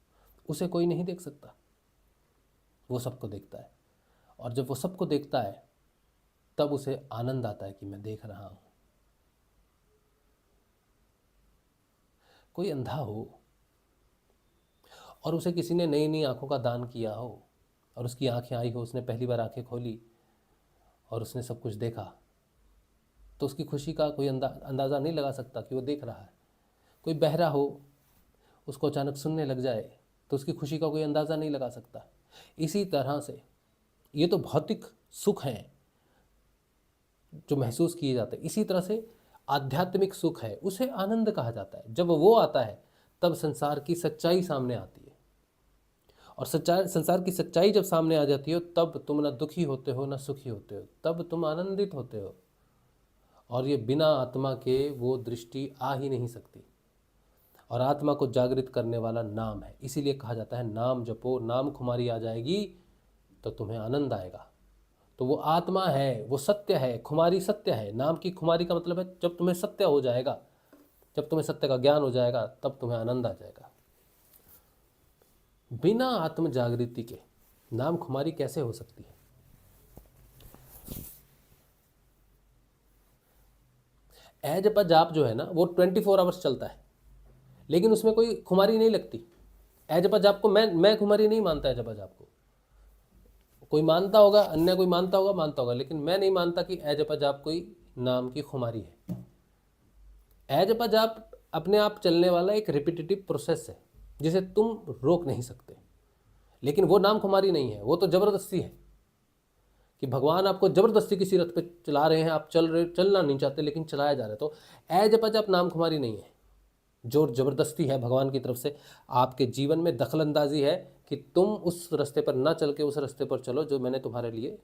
उसे कोई नहीं देख सकता, वो सबको देखता है। और जब वो सबको देखता है तब उसे आनंद आता है कि मैं देख रहा हूँ। कोई अंधा हो और उसे किसी ने नई नई आंखों का दान किया हो और उसकी आंखें आई हो, उसने पहली बार आंखें खोली और उसने सब कुछ देखा, तो उसकी खुशी का कोई अंदाज़ा नहीं लगा सकता कि वो देख रहा है। कोई बहरा हो, उसको अचानक सुनने लग जाए तो उसकी खुशी का कोई अंदाज़ा नहीं लगा सकता। इसी तरह से ये तो भौतिक सुख हैं, जो महसूस किए जाते हैं। इसी तरह से आध्यात्मिक सुख है, उसे आनंद कहा जाता है। जब वो आता है तब संसार की सच्चाई सामने आती है, और सच्चाई, संसार की सच्चाई जब सामने आ जाती हो तब तुम ना दुखी होते हो ना सुखी होते हो, तब तुम आनंदित होते हो। और ये बिना आत्मा के वो दृष्टि आ ही नहीं सकती। और आत्मा को जागृत करने वाला नाम है, इसीलिए कहा जाता है नाम जपो, नाम खुमारी आ जाएगी तो तुम्हें आनंद आएगा। तो वो आत्मा है, वो सत्य है, खुमारी सत्य है। नाम की खुमारी का मतलब है जब तुम्हें सत्य हो जाएगा, जब तुम्हें सत्य का ज्ञान हो जाएगा तब तुम्हें आनंद आ जाएगा। बिना आत्म जागृति के नाम खुमारी कैसे हो सकती है? ए जपा जाप जो है ना वो 24 आवर्स चलता है, लेकिन उसमें कोई खुमारी नहीं लगती। ए जपा जाप को मैं खुमारी नहीं मानता। ए जपा जाप को कोई मानता होगा, अन्य कोई मानता होगा, लेकिन मैं नहीं मानता कि ए जपा जाप कोई नाम की खुमारी है। ए जपा जाप अपने आप चलने वाला एक रिपीटेटिव प्रोसेस है जिसे तुम रोक नहीं सकते, लेकिन वो नाम खुमारी नहीं है, वो तो जबरदस्ती है कि भगवान आपको जबरदस्ती किसी रथ पे चला रहे हैं, आप चलना नहीं चाहते लेकिन चलाया जा रहा है। तो ए जपा जाप नाम खुमारी नहीं है, जो जबरदस्ती है भगवान की तरफ से आपके जीवन में दखलंदाजी है कि तुम उस रास्ते पर ना चल के उस रास्ते पर चलो जो मैंने तुम्हारे लिए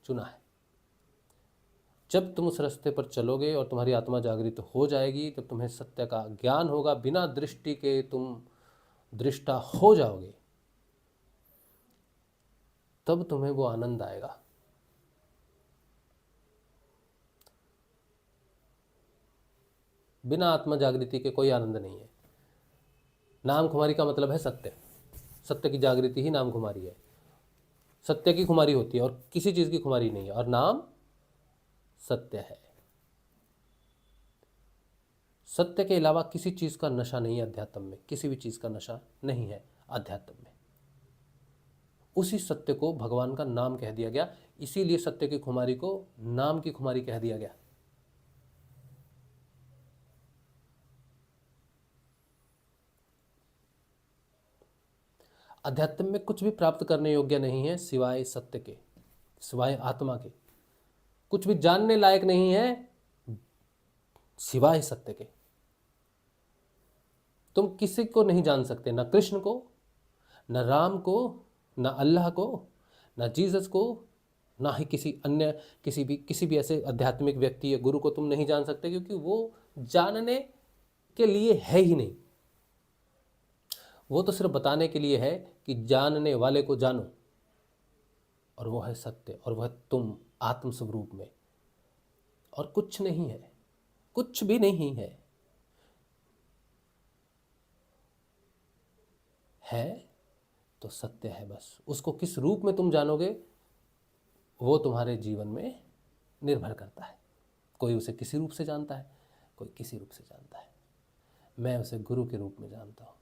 चुना है। जब तुम उस रास्ते पर चलोगे और तुम्हारी आत्मा जागृत हो जाएगी, जब तुम्हें सत्य का ज्ञान होगा, बिना दृष्टि के तुम दृष्टा हो जाओगे, तब तुम्हें वो आनंद आएगा। बिना आत्मा जागृति के कोई आनंद नहीं है। नाम खुमारी का मतलब है सत्य, सत्य की जागृति ही नाम खुमारी है। सत्य की खुमारी होती है और किसी चीज की खुमारी नहीं है, और नाम सत्य है। सत्य के अलावा किसी चीज का नशा नहीं है अध्यात्म में, किसी भी चीज का नशा नहीं है अध्यात्म में। उसी सत्य को भगवान का नाम कह दिया गया, इसीलिए सत्य की खुमारी को नाम की खुमारी कह दिया गया। अध्यात्म में कुछ भी प्राप्त करने योग्य नहीं है सिवाय सत्य के, सिवाय आत्मा के। कुछ भी जानने लायक नहीं है सिवाय सत्य के। तुम किसी को नहीं जान सकते, ना कृष्ण को, ना राम को, ना अल्लाह को, ना जीसस को, ना ही किसी अन्य किसी भी ऐसे आध्यात्मिक व्यक्ति या गुरु को तुम नहीं जान सकते, क्योंकि वो जानने के लिए है ही नहीं। वो तो सिर्फ बताने के लिए है कि जानने वाले को जानो, और वो है सत्य, और वह तुम आत्म स्वरूप में, और कुछ नहीं है, कुछ भी नहीं है। है तो सत्य है बस। उसको किस रूप में तुम जानोगे वो तुम्हारे जीवन में निर्भर करता है। कोई उसे किसी रूप से जानता है, कोई किसी रूप से जानता है। मैं उसे गुरु के रूप में जानता हूं।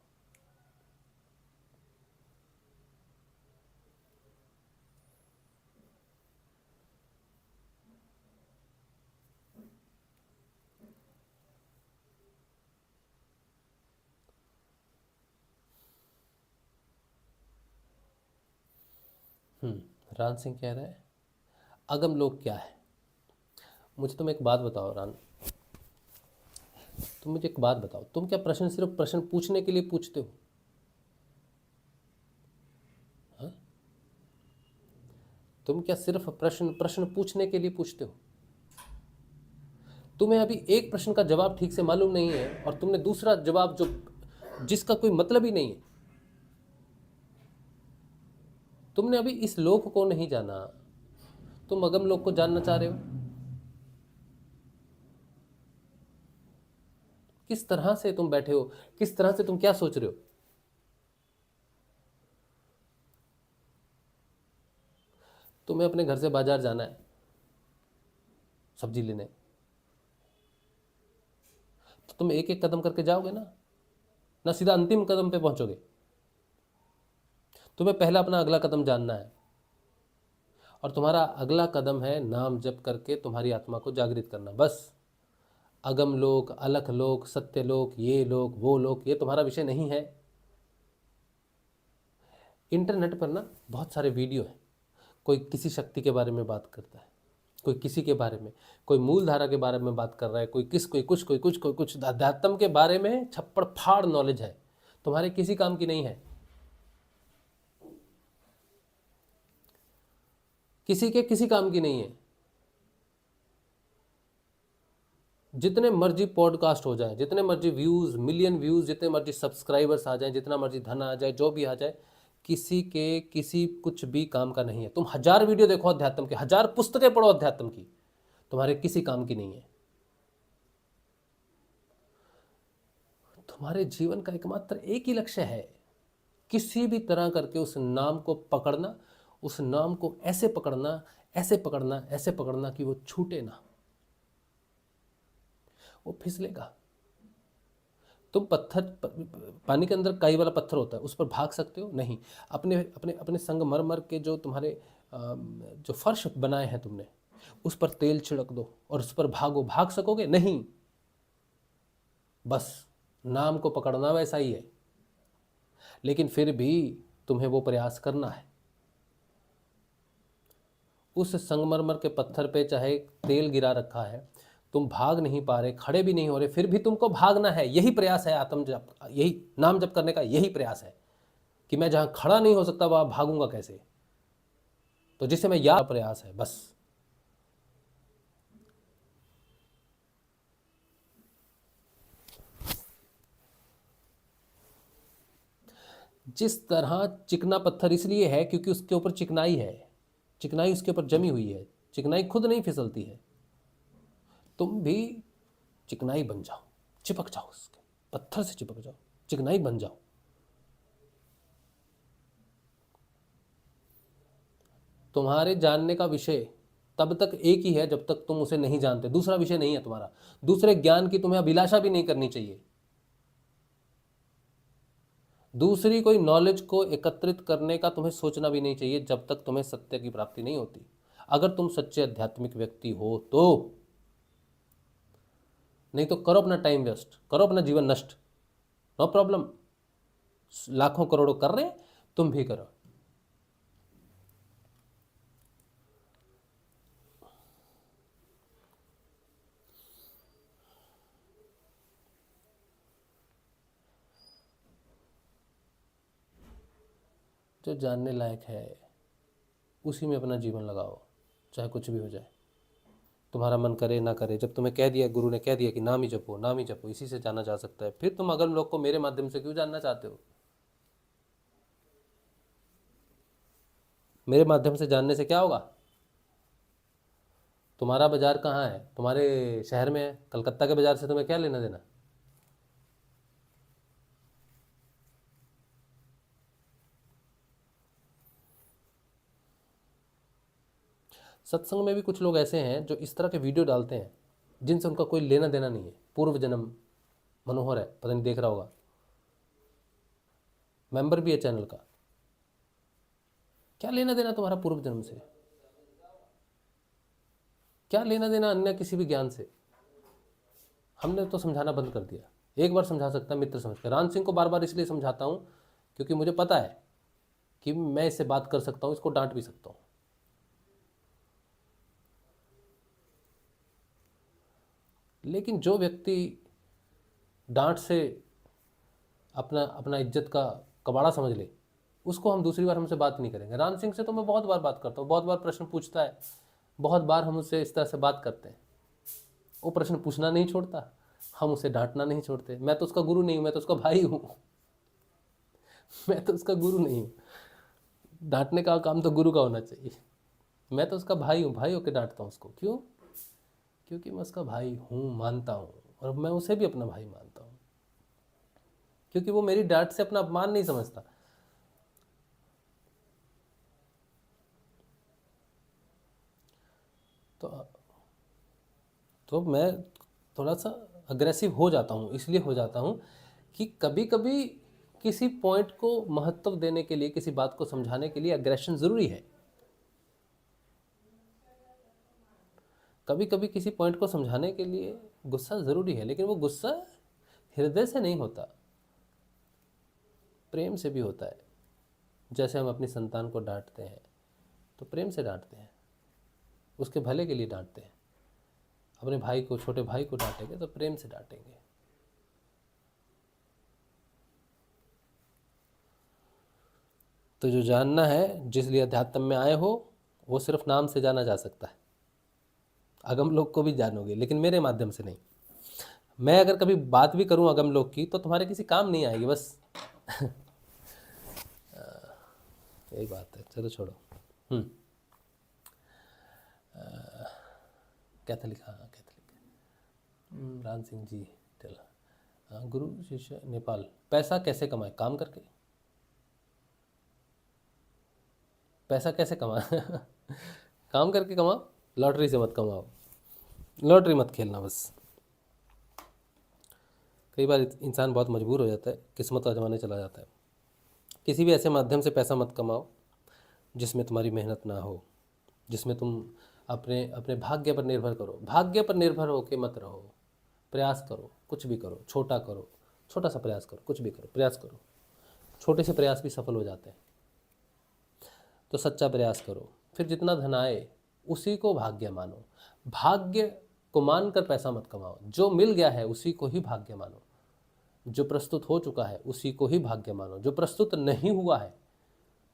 रान सिंह कह रहे हैं अगम लोक क्या है। मुझे तुम एक बात बताओ रान, तुम मुझे एक बात बताओ, तुम क्या प्रश्न सिर्फ प्रश्न पूछने के लिए पूछते हो? हाँ? तुम क्या सिर्फ प्रश्न पूछने के लिए पूछते हो? तुम्हें अभी एक प्रश्न का जवाब ठीक से मालूम नहीं है और तुमने दूसरा जवाब जिसका कोई मतलब ही नहीं है। तुमने अभी इस लोक को नहीं जाना, तुम अगम लोक को जानना चाह रहे हो। किस तरह से तुम बैठे हो, किस तरह से तुम क्या सोच रहे हो? तुम्हें अपने घर से बाजार जाना है सब्जी लेने, तो तुम एक एक कदम करके जाओगे ना सीधा अंतिम कदम पे पहुंचोगे। तुम्हें पहला अपना अगला कदम जानना है, और तुम्हारा अगला कदम है नाम जप करके तुम्हारी आत्मा को जागृत करना। बस अगम लोक, अलख लोक, सत्य लोक, ये लोक, वो लोक, ये तुम्हारा विषय नहीं है। इंटरनेट पर बहुत सारे वीडियो हैं, कोई किसी शक्ति के बारे में बात करता है, कोई किसी के बारे में, कोई मूल धारा के बारे में बात कर रहा है, कोई किस, कोई कुछ, कोई कुछ, कोई कुछ। अध्यात्म के बारे में छप्पड़ फाड़ नॉलेज है, तुम्हारे किसी काम की नहीं है, किसी के किसी काम की नहीं है। जितने मर्जी पॉडकास्ट हो जाए, जितने मर्जी व्यूज, मिलियन व्यूज, जितने मर्जी सब्सक्राइबर्स आ जाए, जितना मर्जी धन आ जाए, जो भी आ जाए, किसी के किसी कुछ भी काम का नहीं है। तुम 1000 वीडियो देखो अध्यात्म के, 1000 पुस्तकें पढ़ो अध्यात्म की, तुम्हारे किसी काम की नहीं है। तुम्हारे जीवन का एकमात्र एक ही लक्ष्य है, किसी भी तरह करके उस नाम को पकड़ना, उस नाम को ऐसे पकड़ना, ऐसे पकड़ना, ऐसे पकड़ना कि वो छूटे ना, वो फिसलेगा। तुम पत्थर, पानी के अंदर काई वाला पत्थर होता है, उस पर भाग सकते हो? नहीं। अपने अपने अपने संगमरमर के जो तुम्हारे जो फर्श बनाए हैं तुमने, उस पर तेल छिड़क दो और उस पर भागो, भाग सकोगे? नहीं। बस नाम को पकड़ना वैसा ही है, लेकिन फिर भी तुम्हें वो प्रयास करना है। उस संगमरमर के पत्थर पे चाहे तेल गिरा रखा है, तुम भाग नहीं पा रहे, खड़े भी नहीं हो रहे, फिर भी तुमको भागना है। यही प्रयास है आत्म जप, यही नाम जप करने का यही प्रयास है कि मैं जहां खड़ा नहीं हो सकता वहां भागूंगा कैसे। तो जिसे मैं याद प्रयास है बस। जिस तरह चिकना पत्थर इसलिए है क्योंकि उसके ऊपर चिकनाई है, चिकनाई उसके ऊपर जमी हुई है, चिकनाई खुद नहीं फिसलती है। तुम भी चिकनाई बन जाओ, चिपक जाओ, उसके पत्थर से चिपक जाओ, चिकनाई बन जाओ। तुम्हारे जानने का विषय तब तक एक ही है जब तक तुम उसे नहीं जानते, दूसरा विषय नहीं है तुम्हारा। दूसरे ज्ञान की तुम्हें अभिलाषा भी नहीं करनी चाहिए, दूसरी कोई नॉलेज को एकत्रित करने का तुम्हें सोचना भी नहीं चाहिए जब तक तुम्हें सत्य की प्राप्ति नहीं होती। अगर तुम सच्चे आध्यात्मिक व्यक्ति हो तो, नहीं तो करो अपना टाइम वेस्ट, करो अपना जीवन नष्ट, नो प्रॉब्लम। लाखों करोड़ों कर रहे हैं, तुम भी करो। जो जानने लायक है उसी में अपना जीवन लगाओ, चाहे कुछ भी हो जाए। तुम्हारा मन करे ना करे, जब तुम्हें कह दिया, गुरु ने कह दिया कि नाम ही जपो, नाम ही जपो, इसी से जाना जा सकता है, फिर तुम अगले लोग को मेरे माध्यम से क्यों जानना चाहते हो? मेरे माध्यम से जानने से क्या होगा? तुम्हारा बाजार कहाँ है? तुम्हारे शहर में है, कलकत्ता के बाजार से तुम्हें क्या लेना देना? सत्संग में भी कुछ लोग ऐसे हैं जो इस तरह के वीडियो डालते हैं जिनसे उनका कोई लेना देना नहीं है। पूर्व जन्म मनोहर है, पता नहीं देख रहा होगा, मेंबर भी है चैनल का। क्या लेना देना तुम्हारा पूर्व जन्म से? क्या लेना देना अन्य किसी भी ज्ञान से? हमने तो समझाना बंद कर दिया। एक बार समझा सकता मित्र समझ कर। राम सिंह को बार बार इसलिए समझाता हूँ क्योंकि मुझे पता है कि मैं इससे बात कर सकता हूँ, इसको डांट भी सकता हूँ। लेकिन जो व्यक्ति डांट से अपना अपना इज्जत का कबाड़ा समझ ले, उसको हम दूसरी बार हमसे बात नहीं करेंगे। राम सिंह से तो मैं बहुत बार बात करता हूँ, बहुत बार प्रश्न पूछता है, बहुत बार हम उससे इस तरह से बात करते हैं। वो प्रश्न पूछना नहीं छोड़ता, हम उसे डांटना नहीं छोड़ते। मैं तो उसका गुरु नहीं हूँ, मैं तो उसका भाई हूँ। मैं तो उसका गुरु नहीं हूँ, डांटने का काम तो गुरु का होना चाहिए। मैं तो उसका भाई हूँ, भाई होकर डांटता हूँ उसको। क्यों? क्योंकि मैं उसका भाई हूँ, मानता हूँ, और मैं उसे भी अपना भाई मानता हूँ, क्योंकि वो मेरी डांट से अपना अपमान नहीं समझता। तो मैं थोड़ा सा अग्रेसिव हो जाता हूँ, इसलिए हो जाता हूँ कि कभी कभी किसी पॉइंट को महत्व देने के लिए, किसी बात को समझाने के लिए अग्रेशन ज़रूरी है। कभी कभी किसी पॉइंट को समझाने के लिए गुस्सा ज़रूरी है, लेकिन वो गुस्सा हृदय से नहीं होता, प्रेम से भी होता है। जैसे हम अपनी संतान को डांटते हैं तो प्रेम से डांटते हैं, उसके भले के लिए डांटते हैं। अपने भाई को, छोटे भाई को डांटेंगे तो प्रेम से डांटेंगे। तो जो जानना है, जिस लिए अध्यात्म में आए हो, वो सिर्फ नाम से जाना जा सकता है। अगम लोक को भी जानोगे, लेकिन मेरे माध्यम से नहीं। मैं अगर कभी बात भी करूं अगम लोक की तो तुम्हारे किसी काम नहीं आएगी, बस यही बात है। चलो छोड़ो। क्या था लिखा, राम सिंह जी चला। गुरु शिष्य नेपाल। पैसा कैसे कमाए? काम करके। पैसा कैसे कमाए? काम करके कमाओ, लॉटरी से मत कमाओ। लॉटरी मत खेलना बस। कई बार इंसान बहुत मजबूर हो जाता है, किस्मत आजमाने चला जाता है। किसी भी ऐसे माध्यम से पैसा मत कमाओ जिसमें तुम्हारी मेहनत ना हो, जिसमें तुम अपने अपने भाग्य पर निर्भर करो। भाग्य पर निर्भर होके मत रहो। प्रयास करो, कुछ भी करो, छोटा करो, छोटा सा प्रयास करो, कुछ भी करो, प्रयास करो। छोटे से प्रयास भी सफल हो जाते हैं। तो सच्चा प्रयास करो। फिर जितना धन आए उसी को भाग्य मानो। भाग्य को मानकर पैसा मत कमाओ। जो मिल गया है उसी को ही भाग्य मानो। जो प्रस्तुत हो चुका है उसी को ही भाग्य मानो। जो प्रस्तुत नहीं हुआ है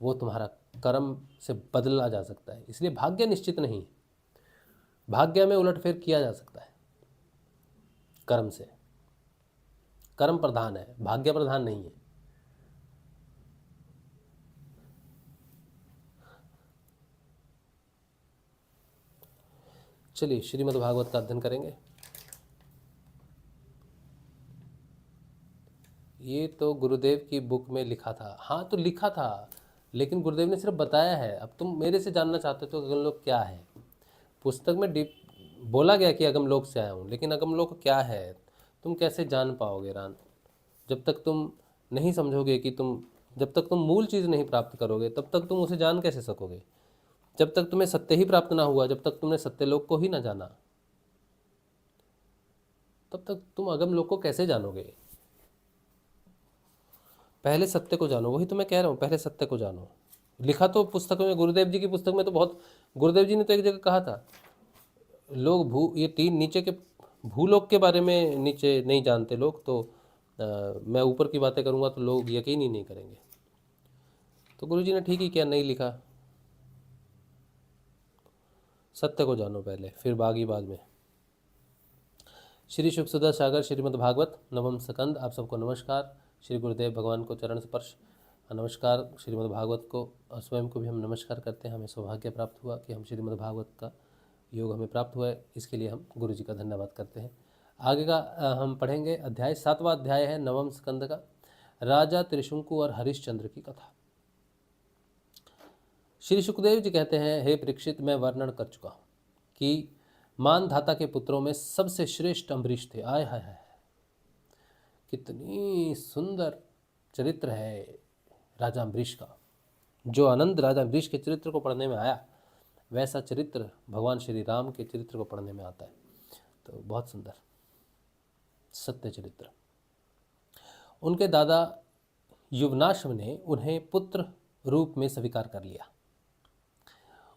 वो तुम्हारा कर्म से बदला जा सकता है। इसलिए भाग्य निश्चित नहीं है। भाग्य में उलटफेर किया जा सकता है कर्म से। कर्म प्रधान है, भाग्य प्रधान नहीं है। चलिए श्रीमद् भागवत का अध्ययन करेंगे। ये तो गुरुदेव की बुक में लिखा था। हाँ तो लिखा था, लेकिन गुरुदेव ने सिर्फ बताया है। अब तुम मेरे से जानना चाहते हो तो अगम लोक क्या है। पुस्तक में बोला गया कि अगम लोक से आया हूँ, लेकिन अगम लोक क्या है तुम कैसे जान पाओगे रान? जब तक तुम नहीं समझोगे कि जब तक तुम मूल चीज़ नहीं प्राप्त करोगे तब तक तुम उसे जान कैसे सकोगे? जब तक तुम्हें सत्य ही प्राप्त ना हुआ, जब तक तुमने सत्य लोक को ही ना जाना, तब तक तुम अगम लोक को कैसे जानोगे? पहले सत्य को जानो। वही तो मैं कह रहा हूँ, पहले सत्य को जानो। लिखा तो पुस्तक में, गुरुदेव जी की पुस्तक में तो बहुत। गुरुदेव जी ने तो एक जगह कहा था, लोग ये तीन नीचे के भूलोक के बारे में नीचे नहीं जानते लोग, तो मैं ऊपर की बातें करूँगा तो लोग यकीन ही नहीं करेंगे। तो गुरु जी ने ठीक ही किया, नहीं लिखा। सत्य को जानो पहले, फिर बागी बाद में। श्री शुभसुधा सागर श्रीमद् भागवत नवम स्कंद। आप सबको नमस्कार। श्री गुरुदेव भगवान को चरण स्पर्श नमस्कार। श्रीमद् भागवत को स्वयं को भी हम नमस्कार करते हैं। हमें सौभाग्य प्राप्त हुआ कि हम श्रीमद् भागवत का योग हमें प्राप्त हुआ है, इसके लिए हम गुरु जी का धन्यवाद करते हैं। आगे का हम पढ़ेंगे अध्याय। 7वां अध्याय है नवम स्कंद का, राजा त्रिशंकु और हरिश्चंद्र की कथा। श्री सुखदेव जी कहते हैं, हे परीक्षित, मैं वर्णन कर चुका हूँ कि मानधाता के पुत्रों में सबसे श्रेष्ठ अम्बरीश थे। आय हाय हाय, कितनी सुंदर चरित्र है राजा अम्बरीश का। जो आनंद राजा अम्बरीश के चरित्र को पढ़ने में आया, वैसा चरित्र भगवान श्री राम के चरित्र को पढ़ने में आता है। तो बहुत सुंदर सत्य चरित्र। उनके दादा युवनाश्व ने उन्हें पुत्र रूप में स्वीकार कर लिया।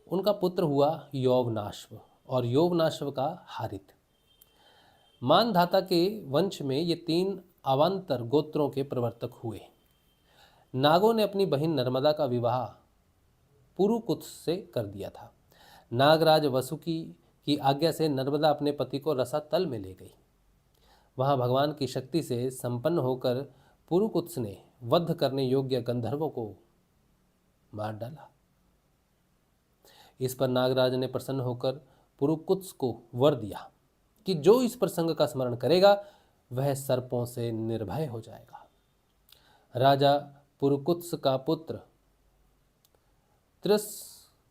उनका पुत्र हुआ यौवनाश्व और यौवनाश्व का हारित। मानधाता के वंश में ये 3 अवान्तर गोत्रों के प्रवर्तक हुए। नागों ने अपनी बहन नर्मदा का विवाह पुरुकुत्स से कर दिया था। नागराज वसुकी की आज्ञा से नर्मदा अपने पति को रसातल में ले गई। वहां भगवान की शक्ति से संपन्न होकर पुरुकुत्स ने वध करने योग्य गंधर्वों को मार डाला। इस पर नागराज ने प्रसन्न होकर पुरुकुत्स को वर दिया कि जो इस प्रसंग का स्मरण करेगा वह सर्पों से निर्भय हो जाएगा। राजा पुरुकुत्स का पुत्र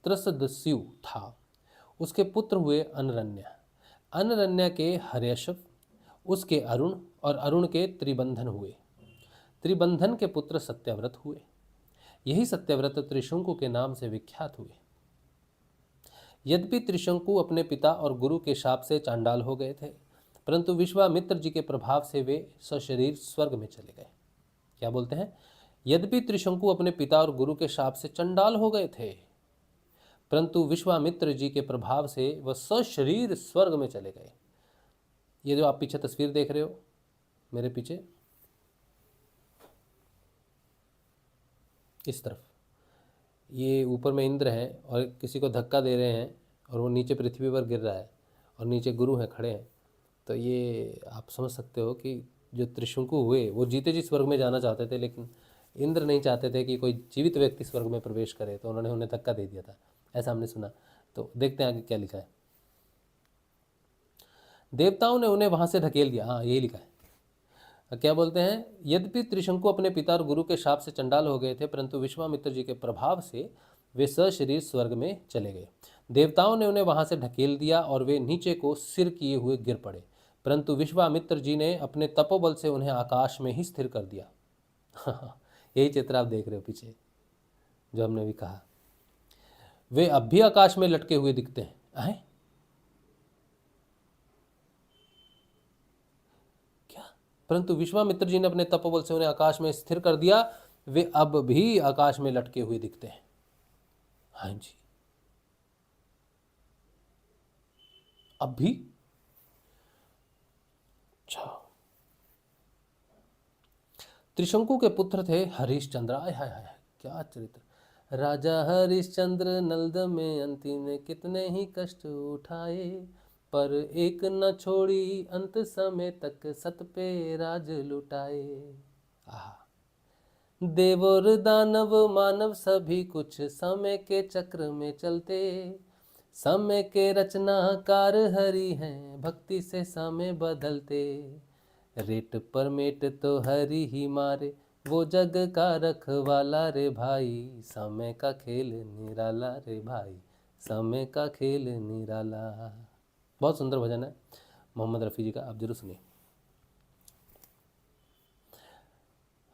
त्रसदस्यु था। उसके पुत्र हुए अनरण्य, अनरण्य के हर्यशव, उसके अरुण और अरुण के त्रिबंधन हुए। त्रिबंधन के पुत्र सत्यव्रत हुए। यही सत्यव्रत त्रिशंकु के नाम से विख्यात हुए। यद्यपि त्रिशंकु अपने पिता और गुरु के शाप से चांडाल हो गए थे, परंतु विश्वामित्र जी के प्रभाव से वे सशरीर स्वर्ग में चले गए। क्या बोलते हैं? यद्यपि त्रिशंकु अपने पिता और गुरु के शाप से चंडाल हो गए थे, परंतु विश्वामित्र जी के प्रभाव से वह सशरीर स्वर्ग में चले गए। ये जो आप पीछे तस्वीर देख रहे हो मेरे पीछे, इस तरफ, ये ऊपर में इंद्र है और किसी को धक्का दे रहे हैं और वो नीचे पृथ्वी पर गिर रहा है और नीचे गुरु हैं खड़े हैं। तो ये आप समझ सकते हो कि जो त्रिशंकु हुए वो जीते जी स्वर्ग में जाना चाहते थे, लेकिन इंद्र नहीं चाहते थे कि कोई जीवित व्यक्ति स्वर्ग में प्रवेश करे, तो उन्होंने उन्हें धक्का दे दिया था, ऐसा हमने सुना। तो देखते हैं आगे क्या लिखा है। देवताओं ने उन्हें वहां से ढकेल दिया। हाँ, यही लिखा है। क्या बोलते हैं, यद्यपि त्रिशंकु अपने पिता और गुरु के शाप से चंडाल हो गए थे, परंतु विश्वामित्र जी के प्रभाव से वे सशरीर स्वर्ग में चले गए। देवताओं ने उन्हें वहां से ढकेल दिया और वे नीचे को सिर किए हुए गिर पड़े, परंतु विश्वामित्र जी ने अपने तपोबल से उन्हें आकाश में ही स्थिर कर दिया। यही चित्र आप देख रहे हो पीछे, जो हमने भी कहा। वे अब भी आकाश में लटके हुए दिखते हैं। परंतु विश्वामित्र जी ने अपने तपोबल से उन्हें आकाश में स्थिर कर दिया। वे अब भी आकाश में लटके हुए दिखते हैं। हाँ जी, अब भी। अच्छा, त्रिशंकु के पुत्र थे हरिश्चंद्र। आय हाय हाय, क्या चरित्र। राजा हरिश्चंद्र नल्द में अंतिम ने कितने ही कष्ट उठाए, पर एक न छोड़ी अंत समय तक सत पे राज लुटाए। देव और दानव मानव सभी कुछ समय के चक्र में चलते, समय के रचनाकार हरि हैं, भक्ति से समय बदलते। रेट पर मेट तो हरि ही मारे, वो जग का रखवाला रे भाई, समय का खेल निराला रे भाई, समय का खेल निराला। बहुत सुंदर भजन है मोहम्मद रफ़ी जी का, आप जरूर सुनिए।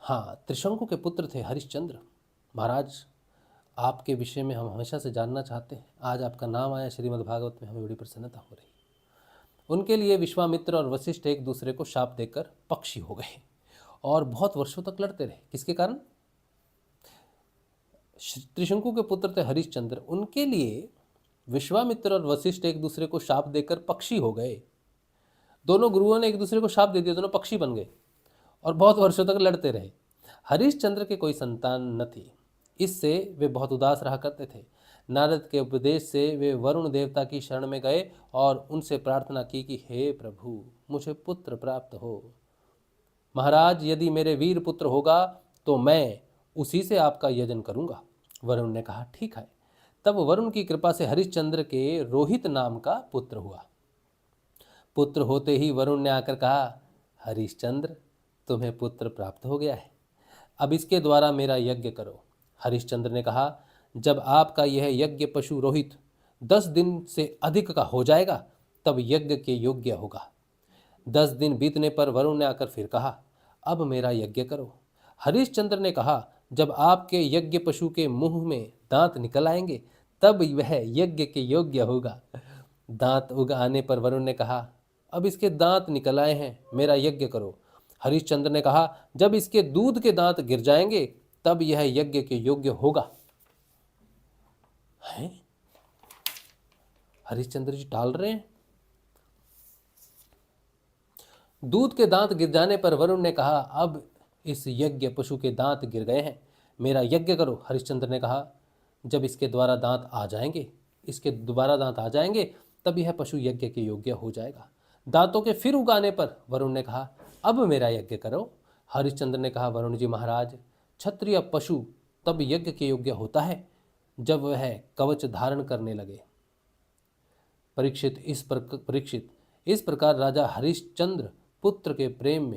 हाँ, त्रिशंकु के पुत्र थे हरिश्चंद्र। महाराज, आपके विषय में हम हमेशा से जानना चाहते हैं। आज आपका नाम आया श्रीमद् भागवत में, हमें बड़ी प्रसन्नता हो रही। उनके लिए विश्वामित्र और वशिष्ठ एक दूसरे को शाप देकर पक्षी हो गए और बहुत वर्षों तक लड़ते रहे। किसके कारण? त्रिशंकु के पुत्र थे हरिश्चंद्र, उनके लिए विश्वामित्र और वशिष्ठ एक दूसरे को शाप देकर पक्षी हो गए। दोनों गुरुओं ने एक दूसरे को शाप दे दिया, दोनों पक्षी बन गए और बहुत वर्षों तक लड़ते रहे। हरिश्चंद्र के कोई संतान न थी, इससे वे बहुत उदास रहा करते थे। नारद के उपदेश से वे वरुण देवता की शरण में गए और उनसे प्रार्थना की कि हे प्रभु, मुझे पुत्र प्राप्त हो। महाराज, यदि मेरे वीर पुत्र होगा तो मैं उसी से आपका यजन करूंगा। वरुण ने कहा ठीक है। तब वरुण की कृपा से हरिश्चंद्र के रोहित नाम का पुत्र हुआ। पुत्र होते ही वरुण ने आकर कहा, हरिश्चंद्र, तुम्हें पुत्र प्राप्त हो गया है, अब इसके द्वारा मेरा यज्ञ करो। हरिश्चंद्र ने कहा, जब आपका यह यज्ञ पशु रोहित 10 दिन से अधिक का हो जाएगा तब यज्ञ के योग्य होगा। 10 दिन बीतने पर वरुण ने आकर फिर कहा, अब मेरा यज्ञ करो। हरिश्चंद्र ने कहा, जब आपके यज्ञ पशु के मुंह में दांत निकल आएंगे तब वह यज्ञ के योग्य होगा। दांत उग आने पर वरुण ने कहा, अब इसके दांत निकल आए हैं, मेरा यज्ञ करो। हरिश्चंद्र ने कहा, जब इसके दूध के दांत गिर जाएंगे तब यह यज्ञ के योग्य होगा। हैं? हरिश्चंद्र जी टाल रहे हैं। दूध के दांत गिर जाने पर वरुण ने कहा, अब इस यज्ञ पशु के दांत गिर गए हैं, मेरा यज्ञ करो। हरिश्चंद्र ने कहा, जब इसके द्वारा दांत आ जाएंगे, इसके दोबारा दांत आ जाएंगे तब यह पशु यज्ञ के योग्य हो जाएगा। दांतों के फिर उगाने पर वरुण ने कहा, अब मेरा यज्ञ करो। हरिश्चंद्र ने कहा, वरुण जी महाराज, क्षत्रिय पशु तब यज्ञ के योग्य होता है जब वह कवच धारण करने लगे। परीक्षित, इस प्रकार राजा हरिश्चंद्र पुत्र के प्रेम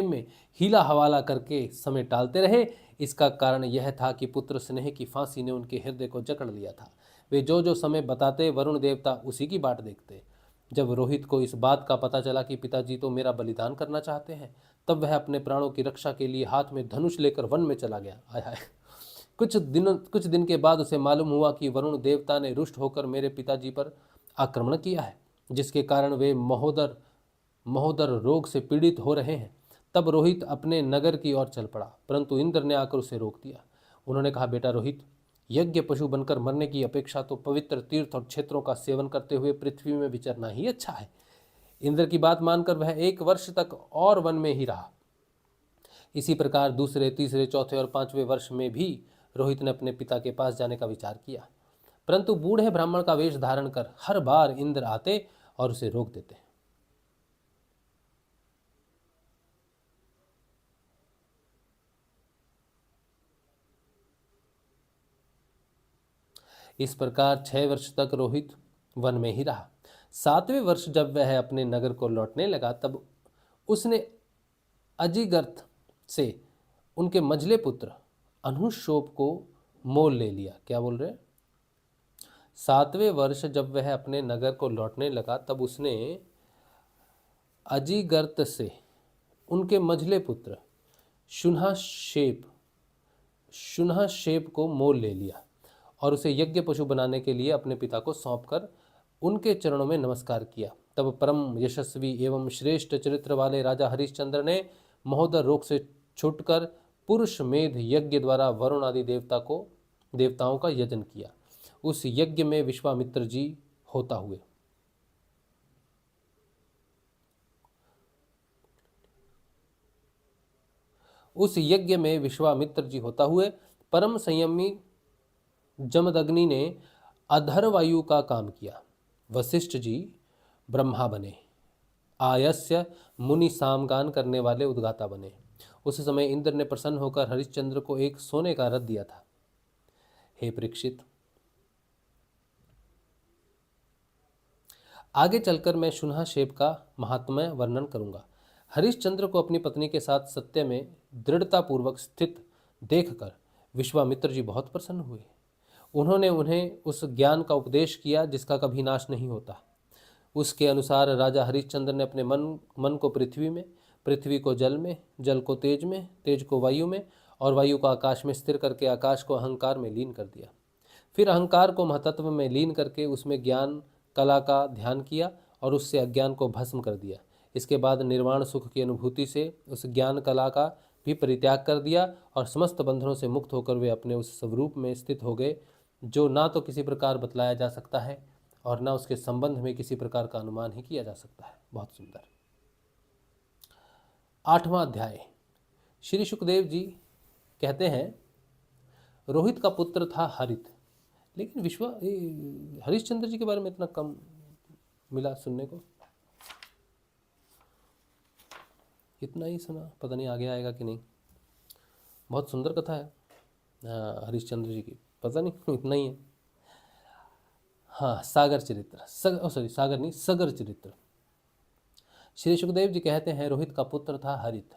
में हीला हवाला करके समय टालते रहे। इसका कारण यह था कि पुत्र स्नेह की फांसी ने उनके हृदय को जकड़ लिया था। वे जो जो समय बताते, वरुण देवता उसी की बाट देखते। जब रोहित को इस बात का पता चला कि पिताजी तो मेरा बलिदान करना चाहते हैं, तब वह अपने प्राणों की रक्षा के लिए हाथ में धनुष लेकर वन में चला गया। आय हाय। कुछ दिन के बाद उसे मालूम हुआ कि वरुण देवता ने रुष्ट होकर मेरे पिताजी पर आक्रमण किया है, जिसके कारण वे महोदर रोग से पीड़ित हो रहे हैं। तब रोहित अपने नगर की ओर चल पड़ा, परंतु इंद्र ने आकर उसे रोक दिया। उन्होंने कहा, बेटा रोहित, यज्ञ पशु बनकर मरने की अपेक्षा तो पवित्र तीर्थ और क्षेत्रों का सेवन करते हुए पृथ्वी में विचरना ही अच्छा है। इंद्र की बात मानकर वह 1 वर्ष तक और वन में ही रहा। इसी प्रकार दूसरे, तीसरे, चौथे और 5वें वर्ष में भी रोहित ने अपने पिता के पास जाने का विचार किया, परंतु बूढ़े ब्राह्मण का वेश धारण कर हर बार इंद्र आते और उसे रोक देते। इस प्रकार 6 वर्ष तक रोहित वन में ही रहा। 7वें वर्ष जब वह अपने नगर को लौटने लगा, तब उसने अजिगर्थ से उनके मझले पुत्र अनुशोप को मोल ले लिया। क्या बोल रहे हैं? 7वें वर्ष जब वह अपने नगर को लौटने लगा, तब उसने अजिगर्त से उनके मझले पुत्र शुनहशेप को मोल ले लिया और उसे यज्ञ पशु बनाने के लिए अपने पिता को सौंपकर उनके चरणों में नमस्कार किया। तब परम यशस्वी एवं श्रेष्ठ चरित्र वाले राजा हरिश्चंद्र ने महोदर रोग से छूटकर पुरुष मेध यज्ञ द्वारा वरुण आदि देवताओं का यजन किया। उस यज्ञ में विश्वामित्र जी होता हुए परम संयमी जमदग्नि ने अधरवायु का काम किया। वशिष्ठ जी ब्रह्मा बने, आयस्य मुनि सामगान करने वाले उद्गाता बने। उस समय इंद्र ने प्रसन्न होकर हरिश्चंद्र को एक सोने का रथ दिया था। हे परीक्षित, आगे चलकर मैं शुनहशेप का महात्म्य वर्णन करूंगा। हरिश्चंद्र को अपनी पत्नी के साथ सत्य में दृढ़तापूर्वक स्थित देखकर विश्वामित्र जी बहुत प्रसन्न हुए। उन्होंने उन्हें उस ज्ञान का उपदेश किया जिसका कभी नाश नहीं होता। उसके अनुसार राजा हरिश्चंद्र ने अपने मन को पृथ्वी में, पृथ्वी को जल में, जल को तेज में, तेज को वायु में और वायु को आकाश में स्थिर करके आकाश को अहंकार में लीन कर दिया। फिर अहंकार को महतत्व में लीन करके उसमें ज्ञान कला का ध्यान किया और उससे अज्ञान को भस्म कर दिया। इसके बाद निर्वाण सुख की अनुभूति से उस ज्ञान कला का भी परित्याग कर दिया और समस्त बंधनों से मुक्त होकर वे अपने उस स्वरूप में स्थित हो गए जो ना तो किसी प्रकार बतलाया जा सकता है और ना उसके संबंध में किसी प्रकार का अनुमान ही किया जा सकता है। बहुत सुंदर। 8वां अध्याय। श्री सुखदेव जी कहते हैं, रोहित का पुत्र था हरित, लेकिन हरिश्चंद्र जी के बारे में इतना कम मिला सुनने को। इतना ही सुना, पता नहीं आगे आएगा कि नहीं। बहुत सुंदर कथा है हरिश्चंद्र जी की, पता नहीं इतना ही है। हाँ, सागर चरित्र। श्री सुखदेव जी कहते हैं, रोहित का पुत्र था हरित।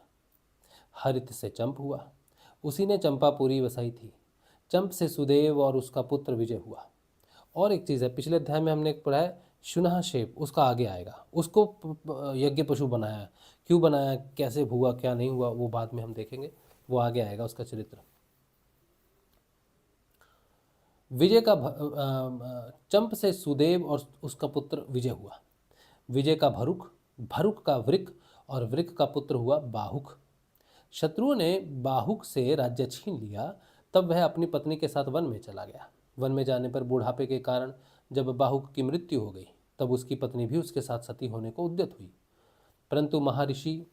हरित से चंप हुआ, उसी ने चंपापुरी बसाई थी। चंप से सुदेव और उसका पुत्र विजय हुआ। और एक चीज़ है, पिछले अध्याय में हमने पढ़ा है शुनहशेप, उसका आगे आएगा। उसको यज्ञ पशु बनाया, क्यों बनाया, कैसे हुआ, क्या नहीं हुआ, वो बाद में हम देखेंगे, वो आगे आएगा उसका चरित्र। चंप से सुदेव और उसका पुत्र विजय हुआ। विजय का भरुक, भरुक का वृक और वृक का पुत्र हुआ बाहुक। शत्रुओं ने बाहुक से राज्य छीन लिया। तब वह अपनी पत्नी के साथ वन में चला गया। वन में जाने पर बुढ़ापे के कारण जब बाहुक की मृत्यु हो गई, तब उसकी पत्नी भी उसके साथ सती होने को उद्यत हुई। परंतु महर्षि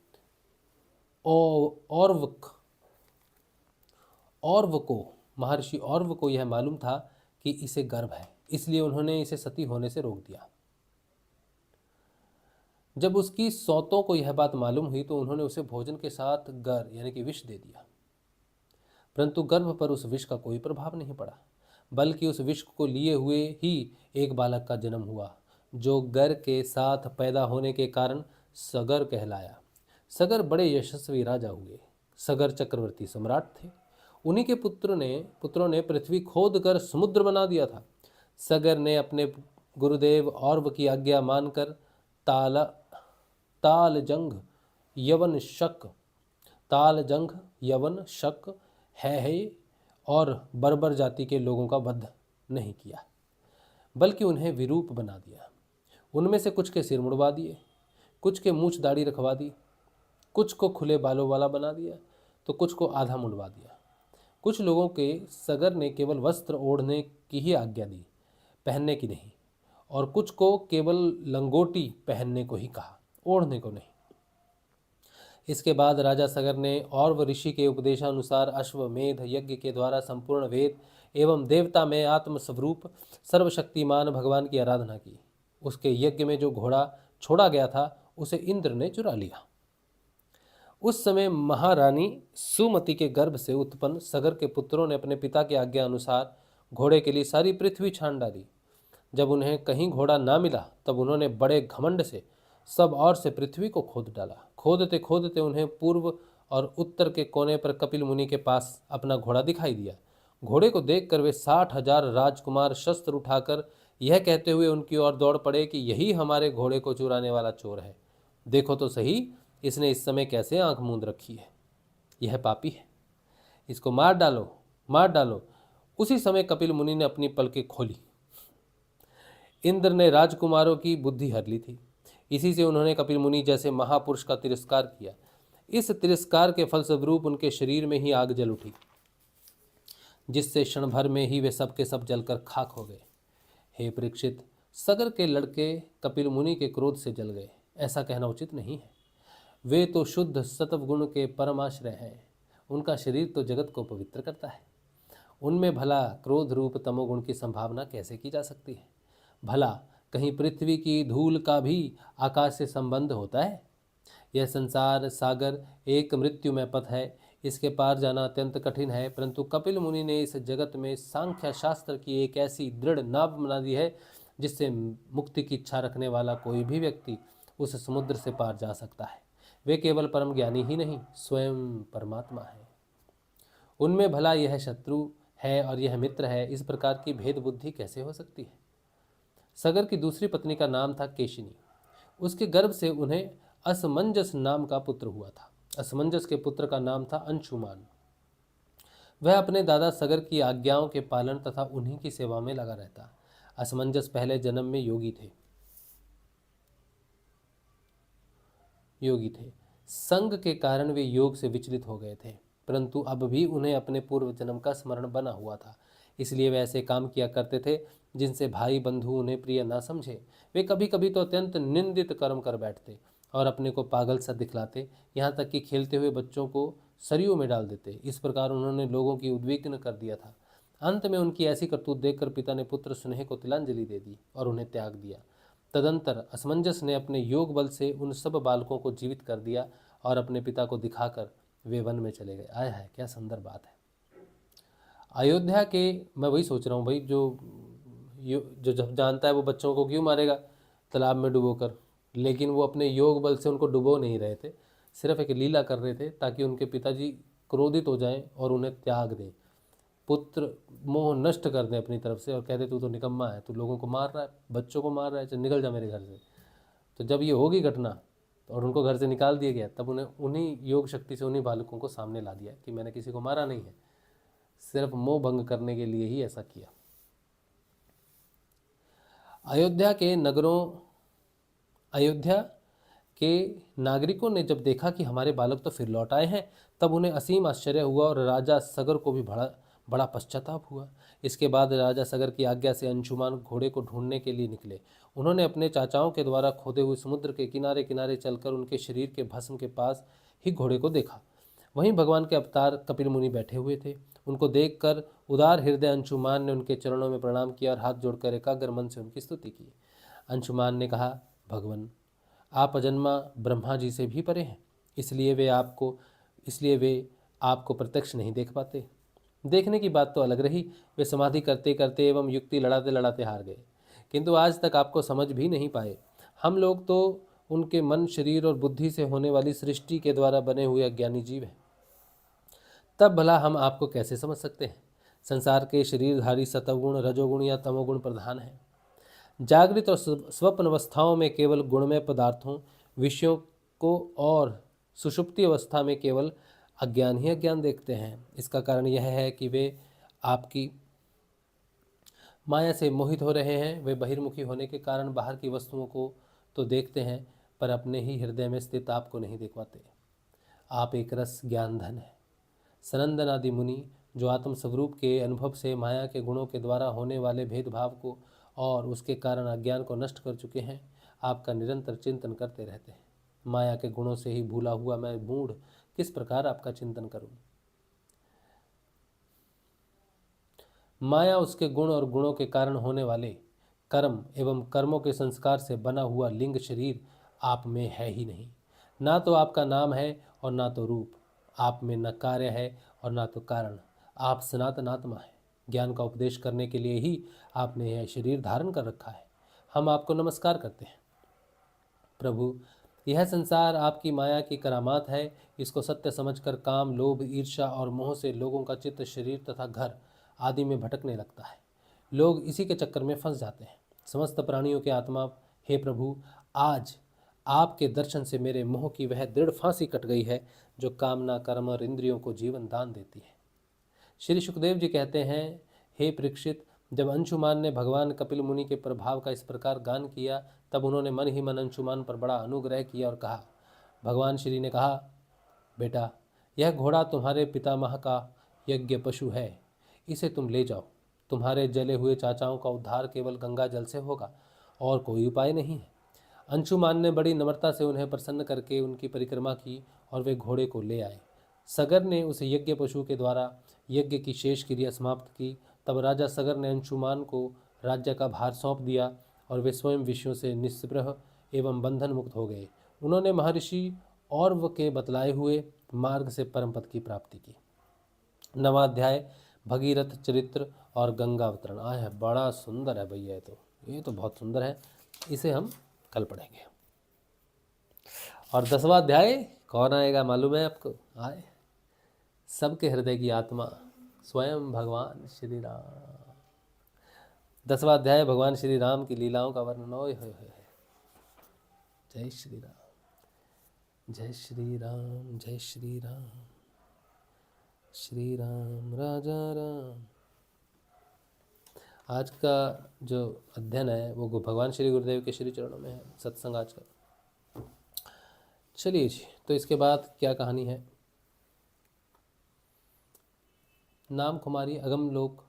औरव को यह मालूम था कि इसे गर्भ है, इसलिए उन्होंने इसे सती होने से रोक दिया। जब उसकी सौतों को यह बात मालूम हुई तो उन्होंने उसे भोजन के साथ गर यानी कि विष दे दिया। परंतु गर्भ पर उस विष का कोई प्रभाव नहीं पड़ा, बल्कि उस विष को लिए हुए ही एक बालक का जन्म हुआ, जो गर के साथ पैदा होने के कारण सगर कहलाया। सगर बड़े यशस्वी राजा हुए। सगर चक्रवर्ती सम्राट थे। उन्हीं के पुत्रों ने पृथ्वी खोद कर समुद्र बना दिया था। सगर ने अपने गुरुदेव औरव की आज्ञा मानकर तालजंग, यवन, शक, है और बर्बर जाति के लोगों का वध नहीं किया, बल्कि उन्हें विरूप बना दिया। उनमें से कुछ के सिर मुड़वा दिए, कुछ के मूछ दाढ़ी रखवा दी, कुछ को खुले बालों वाला बना दिया, तो कुछ को आधा मुंडवा दिया, कुछ लोगों के सगर ने केवल वस्त्र ओढ़ने की ही आज्ञा दी, पहनने की नहीं, और कुछ को केवल लंगोटी पहनने को ही कहा, ओढ़ने को नहीं। इसके बाद राजा सगर ने और व ऋषि के उपदेशानुसार अश्वमेध यज्ञ के द्वारा संपूर्ण वेद एवं देवता में आत्मस्वरूप सर्वशक्तिमान भगवान की आराधना की। उसके यज्ञ में जो घोड़ा छोड़ा गया था उसे इंद्र ने चुरा लिया। उस समय महारानी सुमति के गर्भ से उत्पन्न सगर के पुत्रों ने अपने पिता की आज्ञा अनुसार घोड़े के लिए सारी पृथ्वी छान डाली। जब उन्हें कहीं घोड़ा ना मिला तब उन्होंने बड़े घमंड से सब ओर से पृथ्वी को खोद डाला। खोदते खोदते उन्हें पूर्व और उत्तर के कोने पर कपिल मुनि के पास अपना घोड़ा दिखाई दिया। घोड़े को देखकर वे 60,000 राजकुमार शस्त्र उठाकर यह कहते हुए उनकी ओर दौड़ पड़े कि यही हमारे घोड़े को चुराने वाला चोर है। देखो तो सही, इसने इस समय कैसे आंख मूंद रखी है। यह पापी है, इसको मार डालो, मार डालो। उसी समय कपिल मुनि ने अपनी पलकें खोली। इंद्र ने राजकुमारों की बुद्धि हर ली थी। इसी से उन्होंने कपिल मुनि जैसे महापुरुष का तिरस्कार किया। इस तिरस्कार के फलस्वरूप उनके शरीर में ही आग जल उठी, जिससे क्षण भर में ही वे सब के सब जलकर खाक हो गए। हे परीक्षित, सगर के लड़के कपिल मुनि के क्रोध से जल गए, ऐसा कहना उचित नहीं है। वे तो शुद्ध सत्व गुण के परमाश्रय हैं। उनका शरीर तो जगत को पवित्र करता है। उनमें भला क्रोध रूप तमोगुण की संभावना कैसे की जा सकती है? भला कहीं पृथ्वी की धूल का भी आकाश से संबंध होता है? यह संसार सागर एक मृत्युमय पथ है, इसके पार जाना अत्यंत कठिन है, परंतु कपिल मुनि ने इस जगत में सांख्य शास्त्र की एक ऐसी दृढ़ नाव बना दी है जिससे मुक्ति की इच्छा रखने वाला कोई भी व्यक्ति उस समुद्र से पार जा सकता है। वे केवल परम ज्ञानी ही नहीं, स्वयं परमात्मा है। उनमें भला यह शत्रु है और यह मित्र है, इस प्रकार की भेद बुद्धि कैसे हो सकती है? सगर की दूसरी पत्नी का नाम था केशिनी। उसके गर्भ से उन्हें असमंजस नाम का पुत्र हुआ था। असमंजस के पुत्र का नाम था अंशुमान। वह अपने दादा सगर की आज्ञाओं के पालन तथा उन्हीं की सेवा में लगा रहता। असमंजस पहले जन्म में योगी थे। संग के कारण वे योग से विचलित हो गए थे, परंतु अब भी उन्हें अपने पूर्व जन्म का स्मरण बना हुआ था। इसलिए वे ऐसे काम किया करते थे जिनसे भाई बंधु उन्हें प्रिय ना समझे। वे कभी कभी तो अत्यंत निंदित कर्म कर बैठते और अपने को पागल सा दिखलाते, यहाँ तक कि खेलते हुए बच्चों को सरयू में डाल देते। इस प्रकार उन्होंने लोगों की उद्विग्न कर दिया था। अंत में उनकी ऐसी करतूत देखकर पिता ने पुत्र स्नेह को तिलांजलि दे दी और उन्हें त्याग दिया। तदंतर असमंजस ने अपने योग बल से उन सब बालकों को जीवित कर दिया और अपने पिता को दिखाकर वे वन में चले गए। आया है, क्या सुंदर बात है। अयोध्या के, मैं वही सोच रहा हूँ भाई, जो जब जानता है वो बच्चों को क्यों मारेगा तालाब में डुबोकर, लेकिन वो अपने योग बल से उनको डुबो नहीं रहे थे, सिर्फ एक लीला कर रहे थे ताकि उनके पिताजी क्रोधित हो जाएं और उन्हें त्याग दें, पुत्र मोह नष्ट कर दें अपनी तरफ से और कहते तू तो निकम्मा है, तू लोगों को मार रहा है, बच्चों को मार रहा है, चल निकल जा मेरे घर से। तो जब ये होगी घटना और उनको घर से निकाल दिया गया, तब उन्हें उन्हीं योग शक्ति से उन्हीं बालकों को सामने ला दिया कि मैंने किसी को मारा नहीं है, सिर्फ मोह भंग करने के लिए ही ऐसा किया। अयोध्या के नागरिकों ने जब देखा कि हमारे बालक तो फिर लौट आए हैं, तब उन्हें असीम आश्चर्य हुआ और राजा सगर को भी बड़ा पश्चाताप हुआ। इसके बाद राजा सगर की आज्ञा से अंशुमान घोड़े को ढूंढने के लिए निकले। उन्होंने अपने चाचाओं के द्वारा खोदे हुए समुद्र के किनारे किनारे चलकर उनके शरीर के भस्म के पास ही घोड़े को देखा। वहीं भगवान के अवतार कपिल मुनि बैठे हुए थे। उनको देखकर उदार हृदय अंशुमान ने उनके चरणों में प्रणाम किया और हाथ जोड़कर एकाग्र मन से उनकी स्तुति की। अंशुमान ने कहा, भगवान, आप अजन्मा ब्रह्मा जी से भी परे हैं, इसलिए वे आपको प्रत्यक्ष नहीं देख पाते। देखने की बात तो अलग रही, वे समाधि करते करते एवं युक्ति लड़ाते लड़ाते हार गए, किंतु आज तक आपको समझ भी नहीं पाए। हम लोग तो उनके मन, शरीर और बुद्धि से होने वाली सृष्टि के द्वारा बने हुए अज्ञानी जीव हैं, तब भला हम आपको कैसे समझ सकते हैं? संसार के शरीरधारी सतोगुण, रजोगुण या तमोगुण प्रधान है। जागृत और स्वप्न अवस्थाओं में केवल गुणमय पदार्थों, विषयों को और सुषुप्ति अवस्था में केवल अज्ञान ही अज्ञान देखते हैं। इसका कारण यह है कि वे आपकी माया से मोहित हो रहे हैं। वे बहिर्मुखी होने के कारण बाहर की वस्तुओं को तो देखते हैं, पर अपने ही हृदय में स्थित आपको नहीं देख पाते। आप एक रस ज्ञान धन है। सनंदन आदि मुनि जो आत्म स्वरूप के अनुभव से माया के गुणों के द्वारा होने वाले भेदभाव को और उसके कारण अज्ञान को नष्ट कर चुके हैं, आपका निरंतर चिंतन करते रहते हैं। माया के गुणों से ही भूला हुआ मैं मूढ़ किस प्रकार आपका चिंतन करूं। माया उसके गुण और गुणों के कारण होने वाले कर्म एवं कर्मों के संस्कार से बना हुआ लिंग शरीर आप में है ही नहीं। ना तो आपका नाम है और ना तो रूप। आप में न कार्य है और ना तो कारण। आप सनातन आत्मा है। ज्ञान का उपदेश करने के लिए ही आपने यह शरीर धारण कर रखा है। हम आपको नमस्कार करते हैं। प्रभु, यह संसार आपकी माया की करामात है। इसको सत्य समझकर काम, लोभ, ईर्ष्या और मोह से लोगों का चित्त शरीर तथा घर आदि में भटकने लगता है। लोग इसी के चक्कर में फंस जाते हैं। समस्त प्राणियों के आत्मा, हे प्रभु, आज आपके दर्शन से मेरे मोह की वह दृढ़ फांसी कट गई है जो कामना, कर्म और इंद्रियों को जीवन दान देती है। श्री सुखदेव जी कहते हैं, हे परीक्षित, जब अंशुमान ने भगवान कपिल मुनि के प्रभाव का इस प्रकार गान किया, तब उन्होंने मन ही मन अंशुमान पर बड़ा अनुग्रह किया और कहा। भगवान श्री ने कहा, बेटा, यह घोड़ा तुम्हारे पितामह का यज्ञ पशु है। इसे तुम ले जाओ। तुम्हारे जले हुए चाचाओं का उद्धार केवल गंगा जल से होगा और कोई उपाय नहीं है। अंशुमान ने बड़ी नम्रता से उन्हें प्रसन्न करके उनकी परिक्रमा की और वे घोड़े को ले आए। सगर ने उस यज्ञ पशु के द्वारा यज्ञ की शेष क्रिया समाप्त की। तब राजा सगर ने अंशुमान को राज्य का भार सौंप दिया और वे स्वयं विषयों से निस्पृह एवं बंधन मुक्त हो गए। उन्होंने महर्षि और के बतलाए हुए मार्ग से परम पद की प्राप्ति की। नवाध्याय भगीरथ चरित्र और गंगावतरण। आया है, बड़ा सुंदर है भैया। ये तो बहुत सुंदर है। इसे हम कल पढ़ेंगे। और 10वां अध्याय कौन आएगा मालूम है आपको? आए सबके हृदय की आत्मा स्वयं भगवान श्री राम। 10वां अध्याय भगवान श्री राम की लीलाओं का वर्णन। ओए होए होए। जय श्री राम, जय श्री राम, जय श्री राम, श्री राम राजा राम। आज का जो अध्ययन है वो भगवान श्री गुरुदेव के श्री चरणों में है, सत्संग आज का। चलिए जी, तो इसके बाद क्या कहानी है? नाम कुमारी अगम लोक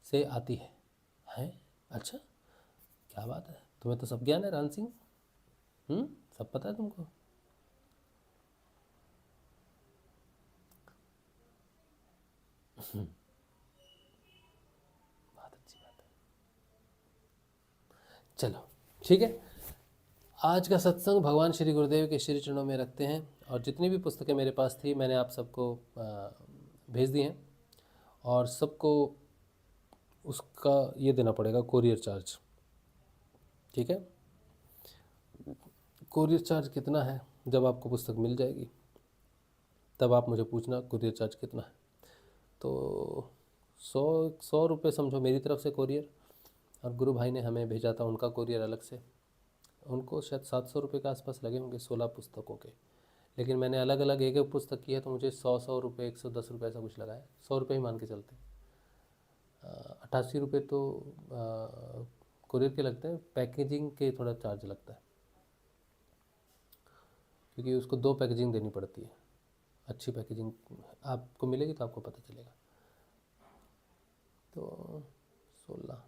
से आती है। हैं? अच्छा, क्या बात है, तुम्हें तो सब ज्ञान है राम सिंह। सब पता है तुमको। बहुत अच्छी बात है। चलो ठीक है, आज का सत्संग भगवान श्री गुरुदेव के श्री चरणों में रखते हैं। और जितनी भी पुस्तकें मेरे पास थी मैंने आप सबको भेज दी हैं, और सबको उसका ये देना पड़ेगा कोरियर चार्ज। ठीक है, कोरियर चार्ज कितना है? जब आपको पुस्तक मिल जाएगी तब आप मुझे पूछना कोरियर चार्ज कितना है। तो 100 रुपये समझो मेरी तरफ से कोरियर, और गुरु भाई ने हमें भेजा था उनका कोरियर अलग से। उनको शायद 700 रुपये के आसपास लगे होंगे 16 पुस्तकों के। लेकिन मैंने अलग अलग एक एक पुस्तक की है तो मुझे 100 रुपये 110 रुपये ऐसा कुछ लगा है। 100 रुपये ही मान के चलते हैं। 88 रुपये तो कोरियर के लगते हैं। पैकेजिंग के थोड़ा चार्ज लगता है, क्योंकि उसको 2 पैकेजिंग देनी पड़ती है। अच्छी पैकेजिंग आपको मिलेगी तो आपको पता चलेगा। तो 16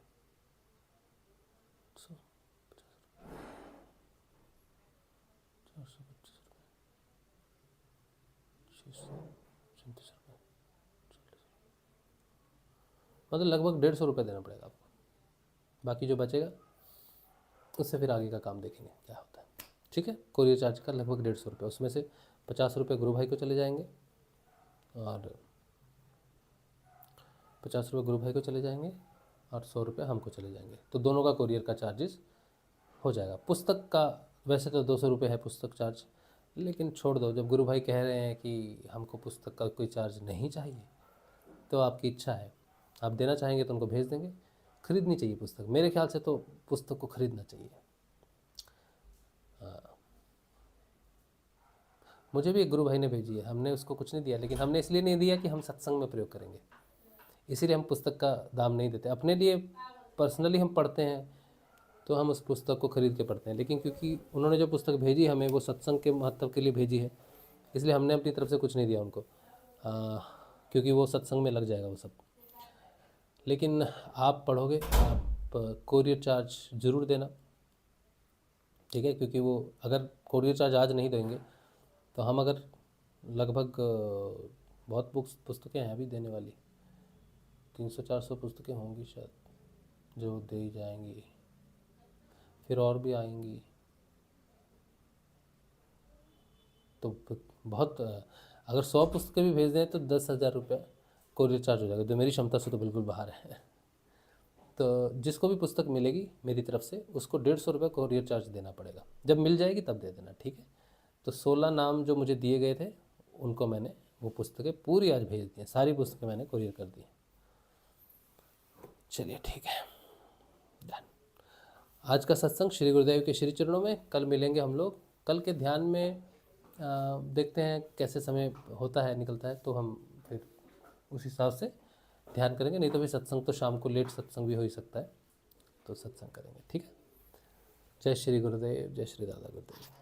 मतलब लगभग 150 रुपये देना पड़ेगा आपको। बाकी जो बचेगा उससे फिर आगे का काम देखेंगे क्या होता है। ठीक है, कोरियर चार्ज का लगभग 150 रुपये। उसमें से 50 रुपये गुरु भाई को चले जाएंगे और 50 रुपये गुरु भाई को चले जाएंगे और 100 रुपये हमको चले जाएंगे। तो दोनों का कोरियर का चार्जेस हो जाएगा। पुस्तक का वैसे तो 200 रुपये है पुस्तक चार्ज, लेकिन छोड़ दो। जब गुरु भाई कह रहे हैं कि हमको पुस्तक का कोई चार्ज नहीं चाहिए, तो आपकी इच्छा है, आप देना चाहेंगे तो उनको भेज देंगे। खरीदनी चाहिए पुस्तक, मेरे ख्याल से तो पुस्तक को खरीदना चाहिए। मुझे भी एक गुरु भाई ने भेजी है, हमने उसको कुछ नहीं दिया, लेकिन हमने इसलिए नहीं दिया कि हम सत्संग में प्रयोग करेंगे, इसीलिए हम पुस्तक का दाम नहीं देते। अपने लिए पर्सनली हम पढ़ते हैं तो हम उस पुस्तक को खरीद के पढ़ते हैं, लेकिन क्योंकि उन्होंने जो पुस्तक भेजी हमें वो सत्संग के महत्व के लिए भेजी है, इसलिए हमने अपनी तरफ से कुछ नहीं दिया उनको। क्योंकि वो सत्संग में लग जाएगा वो सब। लेकिन आप पढ़ोगे, आप कोरियर चार्ज ज़रूर देना, ठीक है, क्योंकि वो अगर कोरियर चार्ज आज नहीं देंगे तो हम अगर लगभग बहुत पुस्तकें हैं अभी देने वाली, 300-400 पुस्तकें होंगी शायद जो दे जाएंगी, फिर और भी आएंगी, तो बहुत अगर 100 पुस्तकें भी भेज दें तो 10,000 रुपये कोरियर चार्ज हो जाएगा, जो मेरी क्षमता से तो बिल्कुल बाहर है। तो जिसको भी पुस्तक मिलेगी मेरी तरफ से उसको 150 रुपये कोरियर चार्ज देना पड़ेगा, जब मिल जाएगी तब दे देना, ठीक है। तो 16 नाम जो मुझे दिए गए थे उनको मैंने वो पुस्तकें पूरी आज भेज दी हैं, सारी पुस्तकें मैंने कोरियर कर दी। चलिए ठीक है, डन। आज का सत्संग श्री गुरुदेव के श्री चरणों में। कल मिलेंगे हम लोग। कल के ध्यान में देखते हैं कैसे समय होता है, निकलता है, तो हम फिर उस हिसाब से ध्यान करेंगे। नहीं तो भी सत्संग तो शाम को लेट सत्संग भी हो ही सकता है, तो सत्संग करेंगे, ठीक है। जय श्री गुरुदेव, जय श्री दादा गुरुदेव।